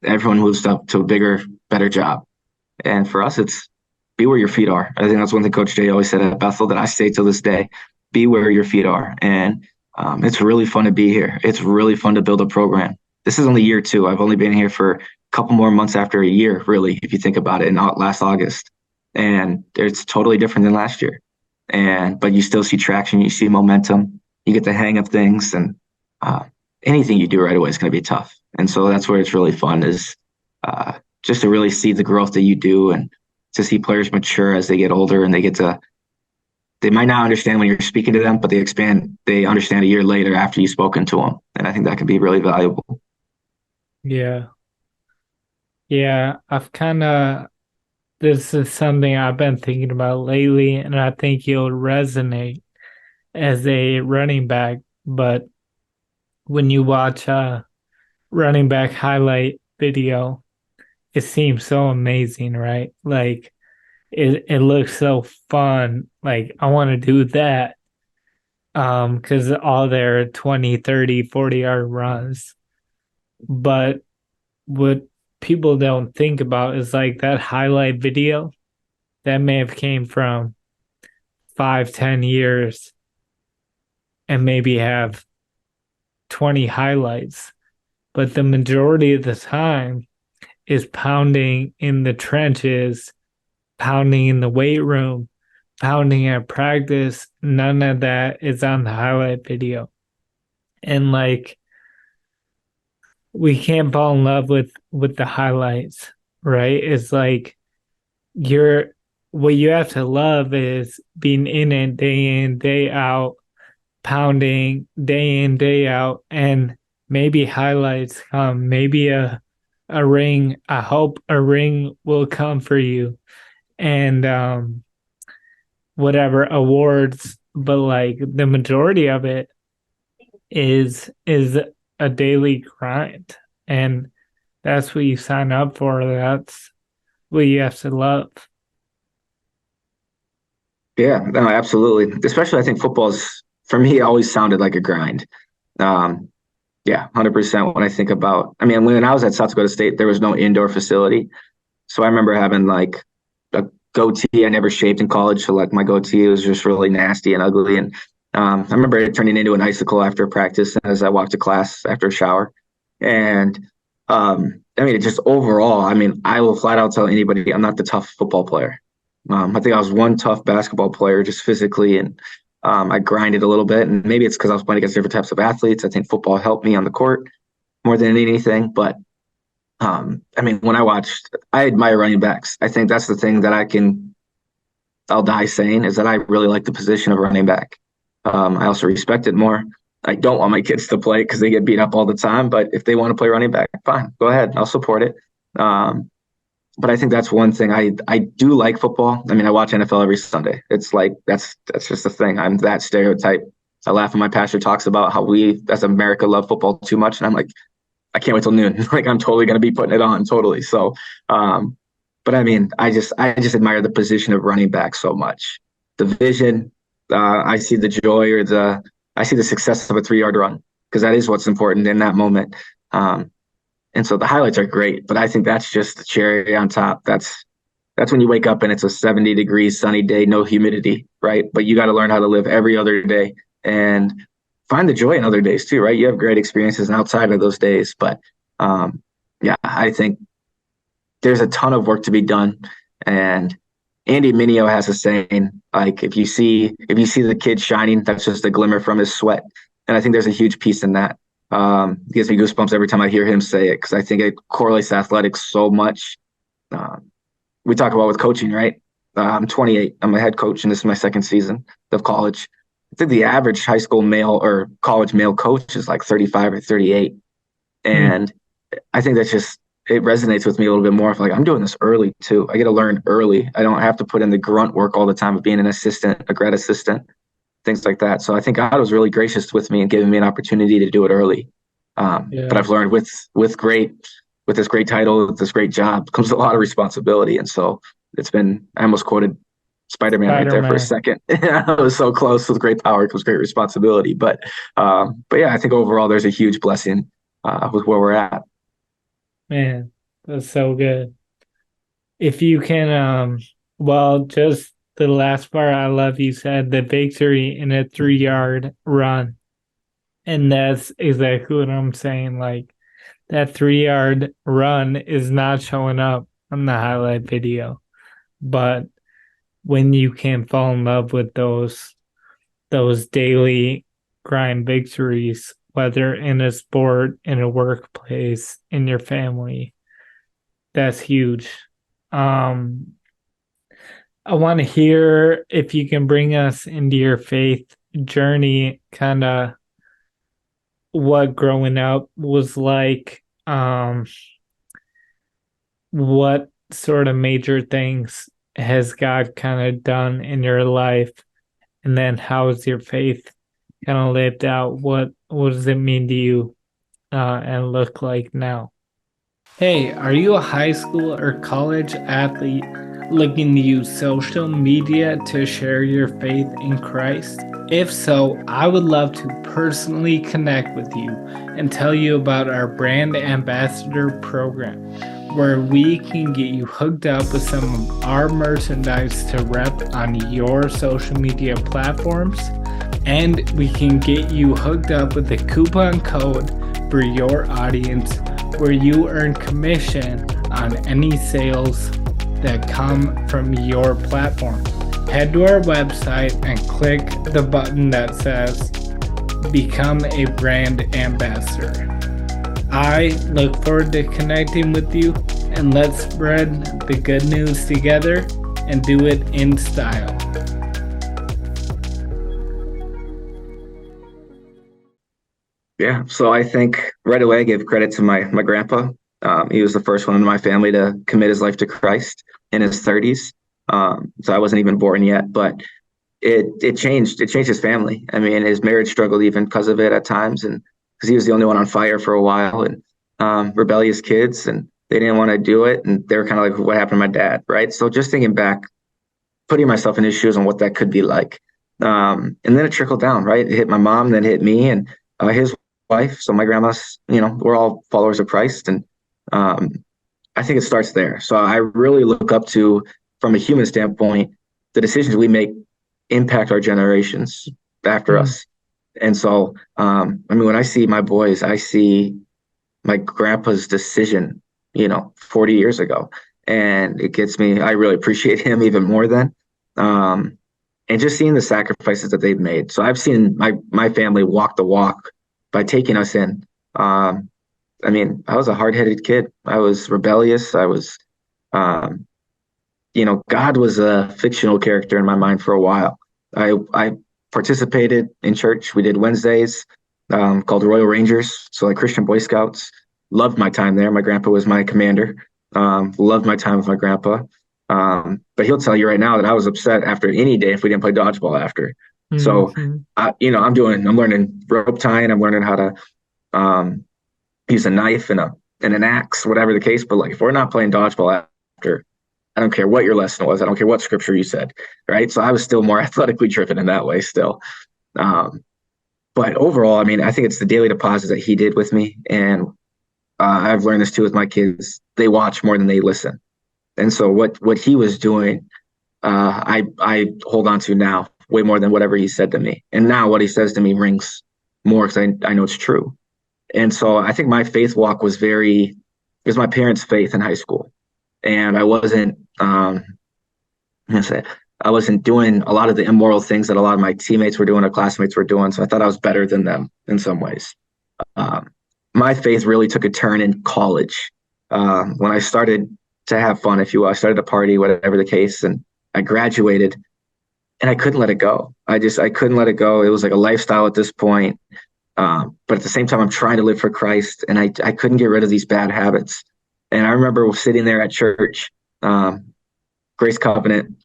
Everyone moves up to a bigger, better job. And for us, it's be where your feet are. I think that's one thing Coach Jay always said at Bethel that I say to this day: be where your feet are. And it's really fun to be here. It's really fun to build a program. This is only year 2. I've only been here for a couple more months after a year, really, if you think about it, in last August. And it's totally different than last year. But you still see traction, you see momentum, you get the hang of things, and anything you do right away is going to be tough. And so that's where it's really fun, is just to really see the growth that you do, and to see players mature as they get older, and they might not understand when you're speaking to them, but they understand a year later after you've spoken to them. And I think that can be really valuable. Yeah. Yeah, this is something I've been thinking about lately, and I think you'll resonate as a running back. But when you watch a running back highlight video, it seems so amazing, right? Like it looks so fun. Like, I want to do that. Because all their 20, 30, 40 yard runs. But what people don't think about is like that highlight video that may have came from 5, 10 years and maybe have 20 highlights, but the majority of the time is pounding in the trenches, pounding in the weight room, pounding at practice. None of that is on the highlight video. And like, we can't fall in love with the highlights, right? It's like, you're what you have to love is being in, day out, pounding day in, day out, and maybe highlights come, maybe a ring. I hope a ring will come for you, and whatever awards, but like the majority of it is a daily grind, and that's what you sign up for. That's what you have to love. Yeah, no, absolutely. Especially, I think football's for me always sounded like a grind. Um, yeah, 100%. When I think about, I mean, when I was at South Dakota State, there was no indoor facility, so I remember having like a goatee I never shaved in college. So like my goatee was just really nasty and ugly, and I remember it turning into an icicle after practice as I walked to class after a shower. And I mean, it just overall, I mean, I will flat out tell anybody I'm not the tough football player. I think I was one tough basketball player just physically, and I grinded a little bit. And maybe it's because I was playing against different types of athletes. I think football helped me on the court more than anything. But I mean, when I admire running backs. I think that's the thing that I'll die saying is that I really like the position of running back. I also respect it more. I don't want my kids to play because they get beat up all the time. But if they want to play running back, fine, go ahead. I'll support it. But I think that's one thing I do like football. I mean, I watch NFL every Sunday. It's like that's just the thing. I'm that stereotype. I laugh when my pastor talks about how we as America love football too much, and I'm like, I can't wait till noon. Like I'm totally going to be putting it on totally. So, but I mean, I just admire the position of running back so much. The vision, I see the joy I see the success of a 3-yard run because that is what's important in that moment. And so the highlights are great, but I think that's just the cherry on top. That's when you wake up and it's a 70 degrees sunny day, no humidity, right? But you got to learn how to live every other day and find the joy in other days too, right? You have great experiences outside of those days, but yeah, I think there's a ton of work to be done. And Andy Mineo has a saying, like, if you see the kid shining, that's just a glimmer from his sweat. And I think there's a huge piece in that. It gives me goosebumps every time I hear him say it because I think it correlates to athletics so much. We talk about with coaching, right? I'm 28. I'm a head coach, and this is my second season of college. I think the average high school male or college male coach is like 35 or 38. And I think that's just, it resonates with me a little bit more. Like I'm doing this early too. I get to learn early. I don't have to put in the grunt work all the time of being an assistant, a grad assistant, things like that. So I think God was really gracious with me and giving me an opportunity to do it early. But I've learned with this great title, with this great job comes a lot of responsibility. And so I almost quoted Spider-Man right there for a second. I was so close. With great power comes great responsibility. But yeah, I think overall there's a huge blessing with where we're at. Man, that's so good. If you can, just the last part I love, you said the victory in a 3-yard run. And that's exactly what I'm saying. Like that 3-yard run is not showing up on the highlight video. But when you can fall in love with those daily grind victories, whether in a sport, in a workplace, in your family, that's huge. I want to hear if you can bring us into your faith journey, kind of what growing up was like, what sort of major things has God kind of done in your life, and then how is your faith kind of lived out? What does it mean to you and look like now? Hey, are you a high school or college athlete looking to use social media to share your faith in Christ? If so, I would love to personally connect with you and tell you about our brand ambassador program, where we can get you hooked up with some of our merchandise to rep on your social media platforms And we can get you hooked up with a coupon code for your audience where you earn commission on any sales that come from your platform. Head to our website and click the button that says Become a Brand Ambassador. I look forward to connecting with you, and let's spread the good news together and do it in style. Yeah, so I think right away I give credit to my grandpa. He was the first one in my family to commit his life to Christ in his 30s. So I wasn't even born yet, but it changed his family. I mean, his marriage struggled even because of it at times, and because he was the only one on fire for a while, and rebellious kids, and they didn't want to do it, and they were kind of like, what happened to my dad, right? So just thinking back, putting myself in his shoes on what that could be like. And then it trickled down, right? It hit my mom, then it hit me and his wife. So my grandma's, we're all followers of Christ. And I think it starts there. So I really look up to, from a human standpoint, the decisions we make impact our generations after us. And so, when I see my boys, I see my grandpa's decision, 40 years ago. And it gets me, I really appreciate him even more then. And just seeing the sacrifices that they've made. So I've seen my family walk the walk by taking us in. I was a hard-headed kid. I was rebellious. I was, God was a fictional character in my mind for a while. I participated in church. We did Wednesdays called Royal Rangers. So like Christian Boy Scouts. Loved my time there. My grandpa was my commander. Loved my time with my grandpa. But he'll tell you right now that I was upset after any day if we didn't play dodgeball after. So, I'm learning rope tying. I'm learning how to use a knife and an axe, whatever the case. But like, if we're not playing dodgeball after, I don't care what your lesson was. I don't care what scripture you said, right? So I was still more athletically driven in that way still. But overall, I think it's the daily deposits that he did with me. And I've learned this too with my kids. They watch more than they listen. And so what he was doing, I hold on to now way more than whatever he said to me. And now what he says to me rings more because I know it's true. And so I think my faith walk was my parents' faith in high school. And I wasn't, I wasn't doing a lot of the immoral things that a lot of my teammates were doing or classmates were doing. So I thought I was better than them in some ways. My faith really took a turn in college when I started to have fun, if you will. I started to party, whatever the case, and I graduated and I couldn't let it go. I couldn't let it go. It was like a lifestyle at this point. But at the same time, I'm trying to live for Christ, and I couldn't get rid of these bad habits. And I remember sitting there at church, Grace Covenant,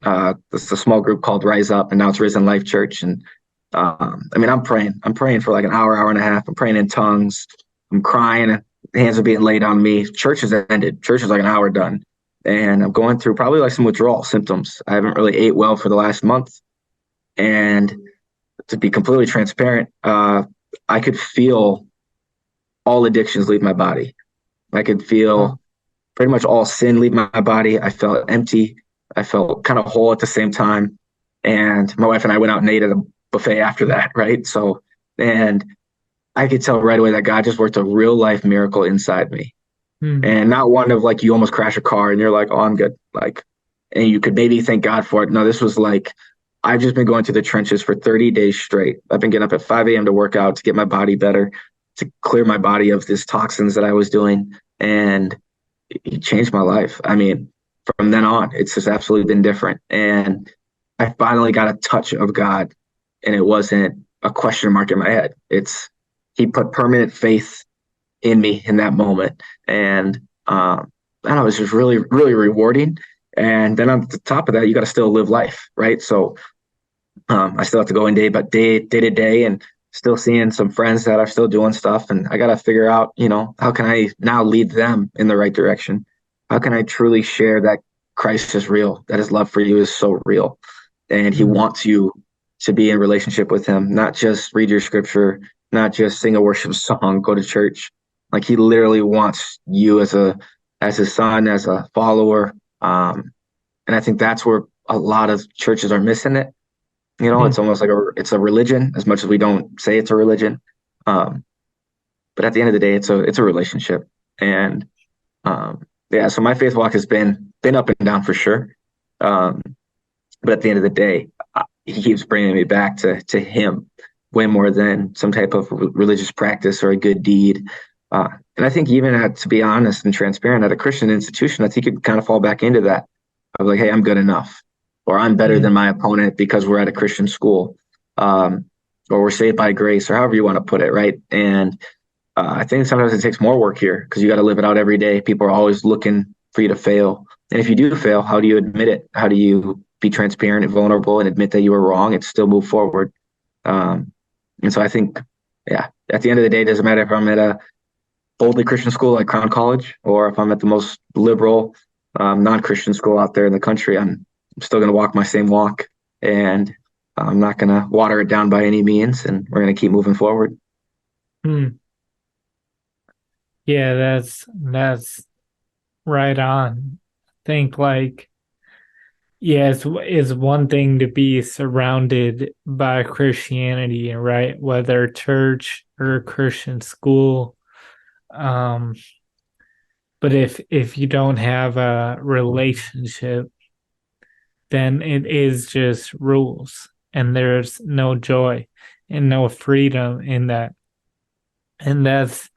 this is a small group called Rise Up, and now it's Risen Life Church. And I'm praying for like an hour and a half. I'm praying in tongues. I'm crying. Hands are being laid on me. Church has ended. Church is like an hour done. And I'm going through probably like some withdrawal symptoms. I haven't really ate well for the last month. And to be completely transparent, I could feel all addictions leave my body. I could feel pretty much all sin leave my body. I felt empty. I felt kind of whole at the same time. And my wife and I went out and ate at a buffet after that, right? So, and I could tell right away that God just worked a real life miracle inside me. And not one of like, you almost crash a car and you're like, oh, I'm good. Like, and you could maybe thank God for it. No, this was like, I've just been going through the trenches for 30 days straight. I've been getting up at 5 a.m. to work out, to get my body better, to clear my body of these toxins that I was doing. And it changed my life. From then on, it's just absolutely been different. And I finally got a touch of God, and it wasn't a question mark in my head. He put permanent faith in me in that moment. And it was just really, really rewarding. And then on the top of that, you got to still live life, right? So I still have to go in day to day and still seeing some friends that are still doing stuff. And I got to figure out, how can I now lead them in the right direction? How can I truly share that Christ is real, that his love for you is so real, and he wants you to be in relationship with him, not just read your scripture, not just sing a worship song, go to church. Like, he literally wants you as his son, as a follower. And I think that's where a lot of churches are missing it. It's almost like it's a religion as much as we don't say it's a religion. Um, but at the end of the day, it's a relationship. And yeah, so my faith walk has been up and down for sure. Um, but at the end of the day, he keeps bringing me back to him way more than some type of religious practice or a good deed. And I think even to be honest and transparent, at a Christian institution, I think you could kind of fall back into that of like, hey, I'm good enough, or I'm better than my opponent because we're at a Christian school, um, or we're saved by grace, or however you want to put it, right? And I think sometimes it takes more work here because you got to live it out every day. People are always looking for you to fail. And if you do fail, how do you admit it? How do you be transparent and vulnerable and admit that you were wrong and still move forward? Um, and so I think, yeah, at the end of the day, it doesn't matter if I'm at a boldly Christian school like Crown College or if I'm at the most liberal, non-Christian school out there in the country. I'm still going to walk my same walk, and I'm not going to water it down by any means. And we're going to keep moving forward. Hmm. Yeah, that's right on. I think like yeah, it's one thing to be surrounded by Christianity, right? Whether church or Christian school. Um, but if you don't have a relationship, then it is just rules, and there's no joy and no freedom in that. And that's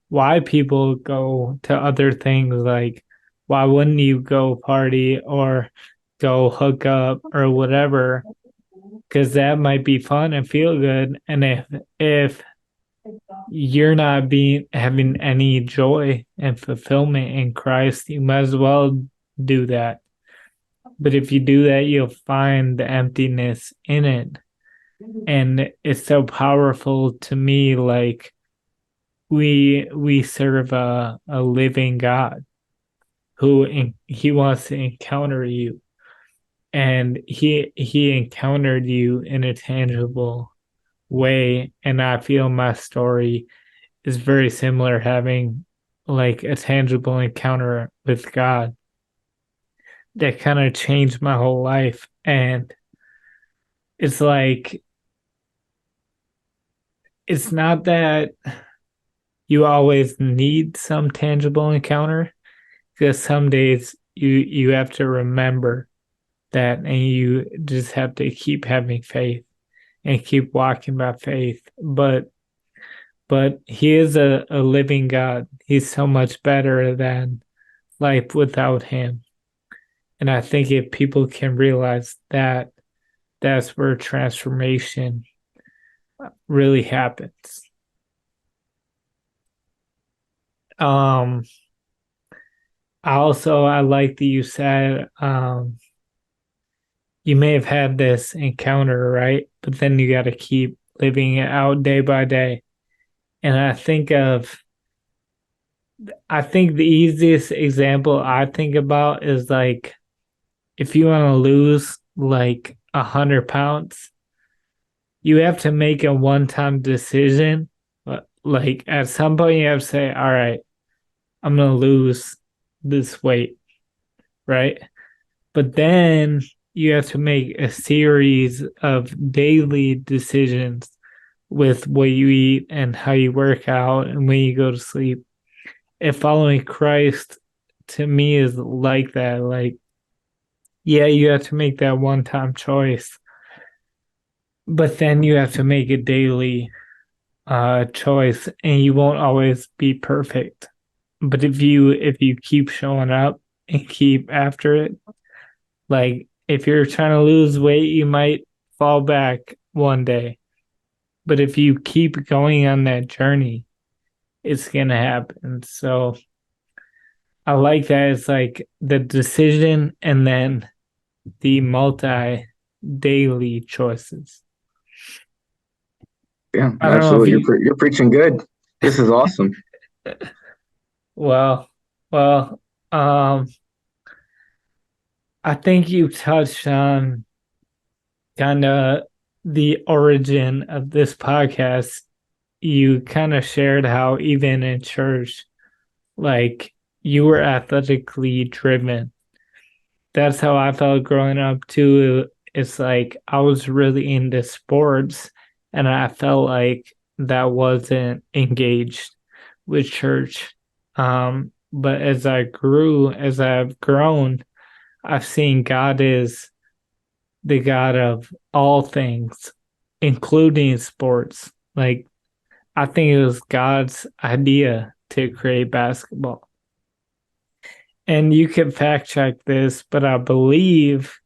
why people go to other things like why wouldn't you go party or go hook up or whatever, because that might be fun and feel good. And if you're not being having any joy and fulfillment in Christ, you might as well do that. But if you do that, you'll find the emptiness in it. And it's so powerful to me. Like we serve a living God he wants to encounter you, and he encountered you in a tangible way. And I feel my story is very similar, having like a tangible encounter with God that kind of changed my whole life. And it's like it's not that you always need some tangible encounter, because some days you have to remember that, and you just have to keep having faith and keep walking by faith. But he is a living God. He's so much better than life without him. And I think if people can realize that, that's where transformation really happens. Um I like that you said you may have had this encounter, right? But then you got to keep living it out day by day. And I think the easiest example I think about is like if you want to lose like 100 pounds, you have to make a one-time decision. But like at some point, you have to say, "All right, I'm gonna lose this weight," right? But then you have to make a series of daily decisions with what you eat and how you work out and when you go to sleep. And following Christ to me is like that. Like, yeah, you have to make that one time choice, but then you have to make a daily choice, and you won't always be perfect. But if you keep showing up and keep after it, like if you're trying to lose weight, you might fall back one day. But if you keep going on that journey, it's gonna happen. So I like that. It's like the decision and then the multi daily choices. Yeah, I don't know if absolutely. you You're preaching good. This is awesome. well well um I think you touched on kind of the origin of this podcast. You kind of shared how even in church, like you were athletically driven. That's how I felt growing up too. it's like I was really into sports and I felt like that wasn't engaged with church. But as I've grown, I've seen God is the God of all things, including sports. Like, I think it was God's idea to create basketball. And you can fact check this, but I believe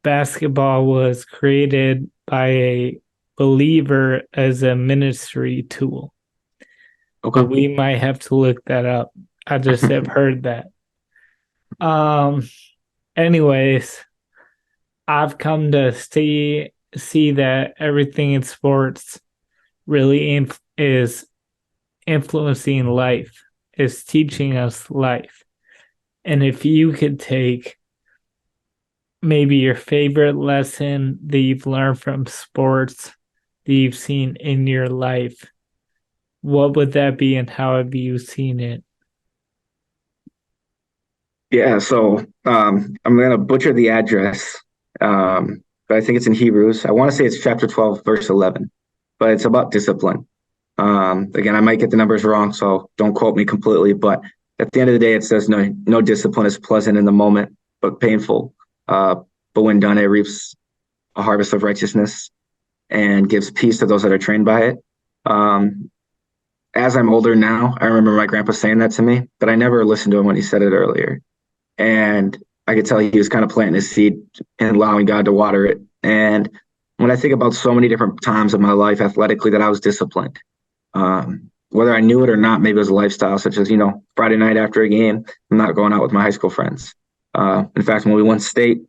basketball was created by a believer as a ministry tool. Okay. But we might have to look that up. I just have heard that. Um, anyways, I've come to see that everything in sports really is influencing life, is teaching us life. And if you could take maybe your favorite lesson that you've learned from sports that you've seen in your life, what would that be and how have you seen it? Yeah, so I'm gonna butcher the address, but I think it's in Hebrews. I want to say it's chapter 12, verse 11, but it's about discipline. Again, I might get the numbers wrong, so don't quote me completely. But at the end of the day, it says no discipline is pleasant in the moment, but painful. But when done, it reaps a harvest of righteousness and gives peace to those that are trained by it. Um, as I'm older now, I remember my grandpa saying that to me, but I never listened to him when he said it earlier. And I could tell he was kind of planting his seed and allowing God to water it. And when I think about so many different times of my life athletically that I was disciplined, whether I knew it or not, maybe it was a lifestyle, such as, Friday night after a game, I'm not going out with my high school friends. In fact, when we won state,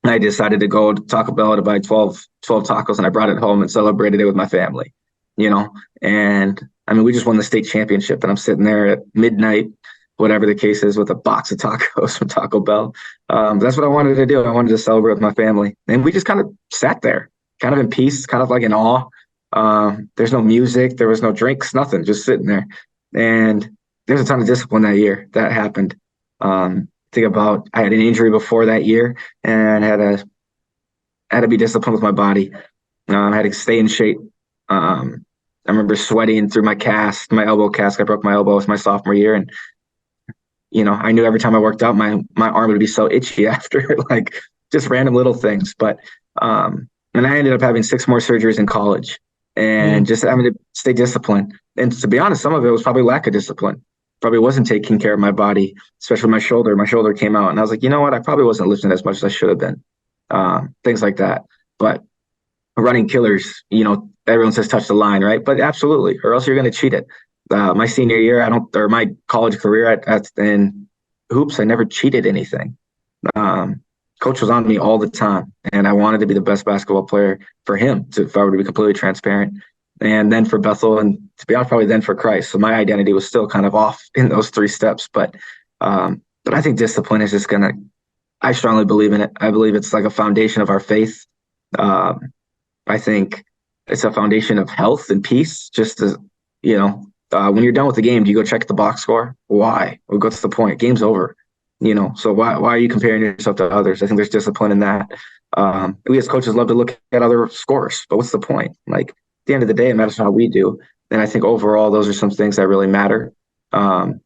I decided to go to Taco Bell to buy 12 tacos, and I brought it home and celebrated it with my family, and I mean, we just won the state championship, and I'm sitting there at midnight, whatever the case is, with a box of tacos from Taco Bell. That's what I wanted to do. I wanted to celebrate with my family. And we just kind of sat there, kind of in peace, kind of like in awe. There's no music. There was no drinks, nothing, just sitting there. And there's a ton of discipline that year that happened. Think about, I had an injury before that year and had to be disciplined with my body. I had to stay in shape. I remember sweating through my elbow cast. I broke my elbow with my sophomore year, and I knew every time I worked out, my arm would be so itchy after, like just random little things. But and I ended up having 6 more surgeries in college, and just having to stay disciplined. And to be honest, some of it was probably lack of discipline. Probably wasn't taking care of my body, especially my shoulder. My shoulder came out, and I was like, you know what? I probably wasn't lifting as much as I should have been. Things like that. But running killers, everyone says touch the line, right? But absolutely, or else you're going to cheat it. My senior year, or my college career in hoops, I never cheated anything. Coach was on me all the time, and I wanted to be the best basketball player for him, if I were to be completely transparent. And then for Bethel, and to be honest, probably then for Christ. So my identity was still kind of off in those 3 steps. But I think discipline is just I strongly believe in it. I believe it's like a foundation of our faith. I think it's a foundation of health and peace. Just as, when you're done with the game, do you go check the box score? Why? What's the point? Game's over. So why are you comparing yourself to others? I think there's discipline in that. We as coaches love to look at other scores, but what's the point? Like, at the end of the day, it matters how we do. And I think overall, those are some things that really matter. And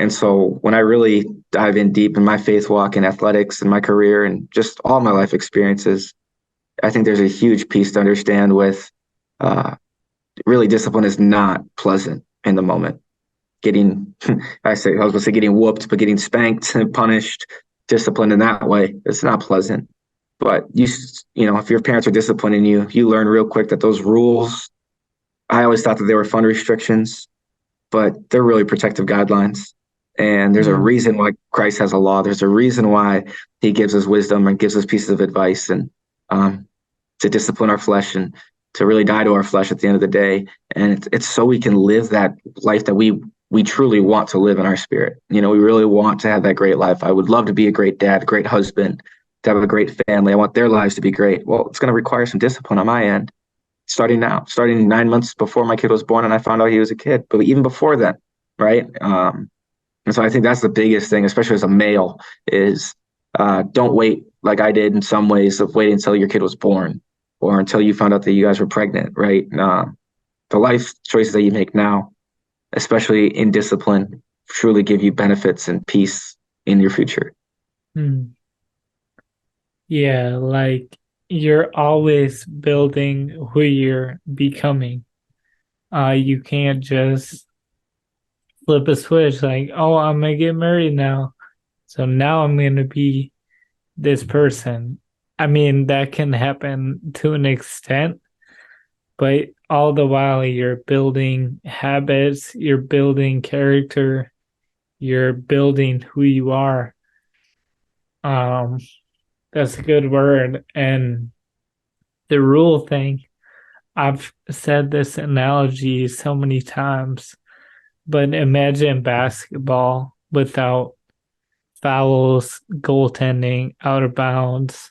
so when I really dive in deep in my faith walk in athletics and my career and just all my life experiences, I think there's a huge piece to understand with really discipline is not pleasant in the moment. Getting, I was going to say getting whooped, but getting spanked and punished, disciplined in that way, it's not pleasant. But if your parents are disciplining you, you learn real quick that those rules, I always thought that they were fun restrictions, but they're really protective guidelines. And there's a reason why Christ has a law. There's a reason why he gives us wisdom and gives us pieces of advice, and to discipline our flesh and to really die to our flesh at the end of the day. And it's so we can live that life that we truly want to live in our spirit. We really want to have that great life. I would love to be a great dad, a great husband, to have a great family. I want their lives to be great. Well, it's going to require some discipline on my end, starting 9 months before my kid was born, and I found out he was a kid, but even before then, right? And so I think that's the biggest thing, especially as a male, is don't wait like I did in some ways, of waiting until your kid was born or until you found out that you guys were pregnant, right? The life choices that you make now, especially in discipline, truly give you benefits and peace in your future. Hmm. Yeah, like you're always building who you're becoming. You can't just flip a switch like, oh, I'm gonna get married now. So now I'm gonna be this person. I mean, that can happen to an extent, but all the while you're building habits, you're building character, you're building who you are. Um, that's a good word. And the rule thing, I've said this analogy so many times, but imagine basketball without fouls, goaltending, out of bounds.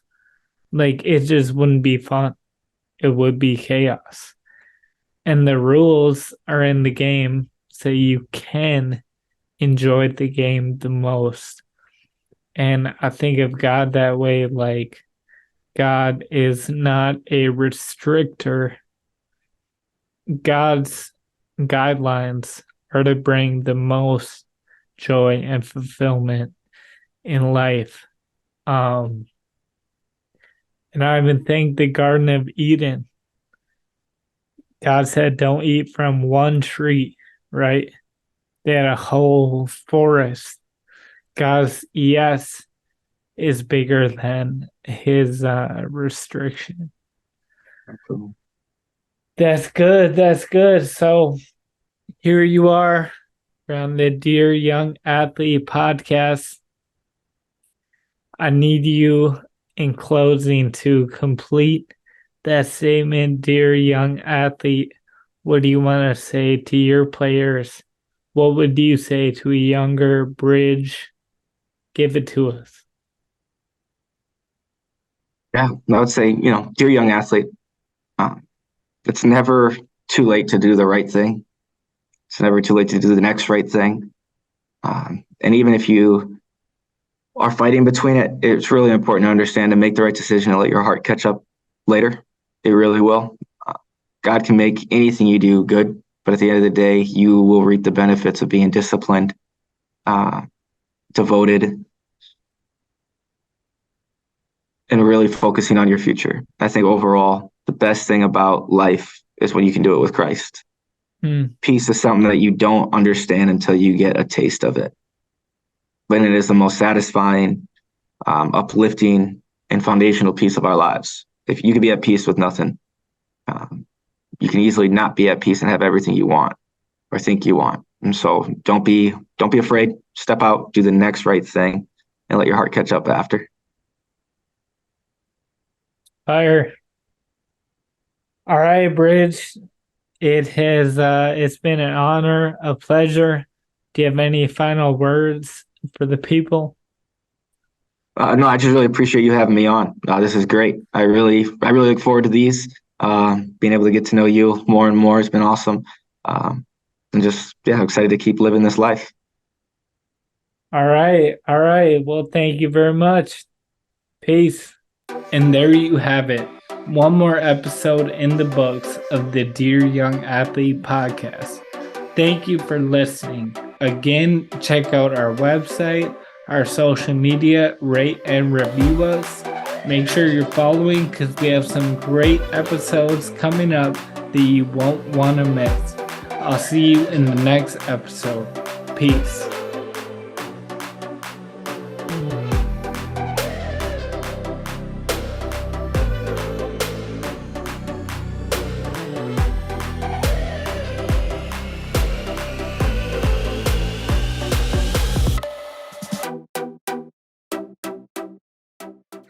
Like it just wouldn't be fun. It would be chaos. And the rules are in the game so you can enjoy the game the most. And I think of God that way, like God is not a restrictor. God's guidelines are to bring the most joy and fulfillment in life. Um, and I even think the Garden of Eden, God said, don't eat from one tree, right? They had a whole forest. God's yes is bigger than his restriction. That's good. That's good. So here you are on the Dear Young Athlete podcast. I need you in closing to complete that statement, Dear Young Athlete. What do you want to say to your players? What would you say to a younger Bridge? Give it to us. Yeah, I would say, dear young athlete, it's never too late to do the right thing. It's never too late to do the next right thing. And even if you are fighting between it, it's really important to understand and make the right decision and let your heart catch up later. It really will. God can make anything you do good, but at the end of the day, you will reap the benefits of being disciplined, devoted, and really focusing on your future. I think overall, the best thing about life is when you can do it with Christ. Peace is something that you don't understand until you get a taste of it. But it is the most satisfying, uplifting, and foundational piece of our lives. If you can be at peace with nothing, you can easily not be at peace and have everything you want or think you want. And so don't be afraid. Step out, do the next right thing, and let your heart catch up after. Fire. All right, Bridge. It's been an honor, a pleasure. Do you have any final words for the people? No, I just really appreciate you having me on. This is great. I really look forward to these. Being able to get to know you more and more has been awesome. And just, excited to keep living this life. All right. All right. Well, thank you very much. Peace. And there you have it. One more episode in the books of the Dear Young Athlete podcast. Thank you for listening. Again, check out our website, our social media, rate and review us. Make sure you're following because we have some great episodes coming up that you won't want to miss. I'll see you in the next episode. Peace.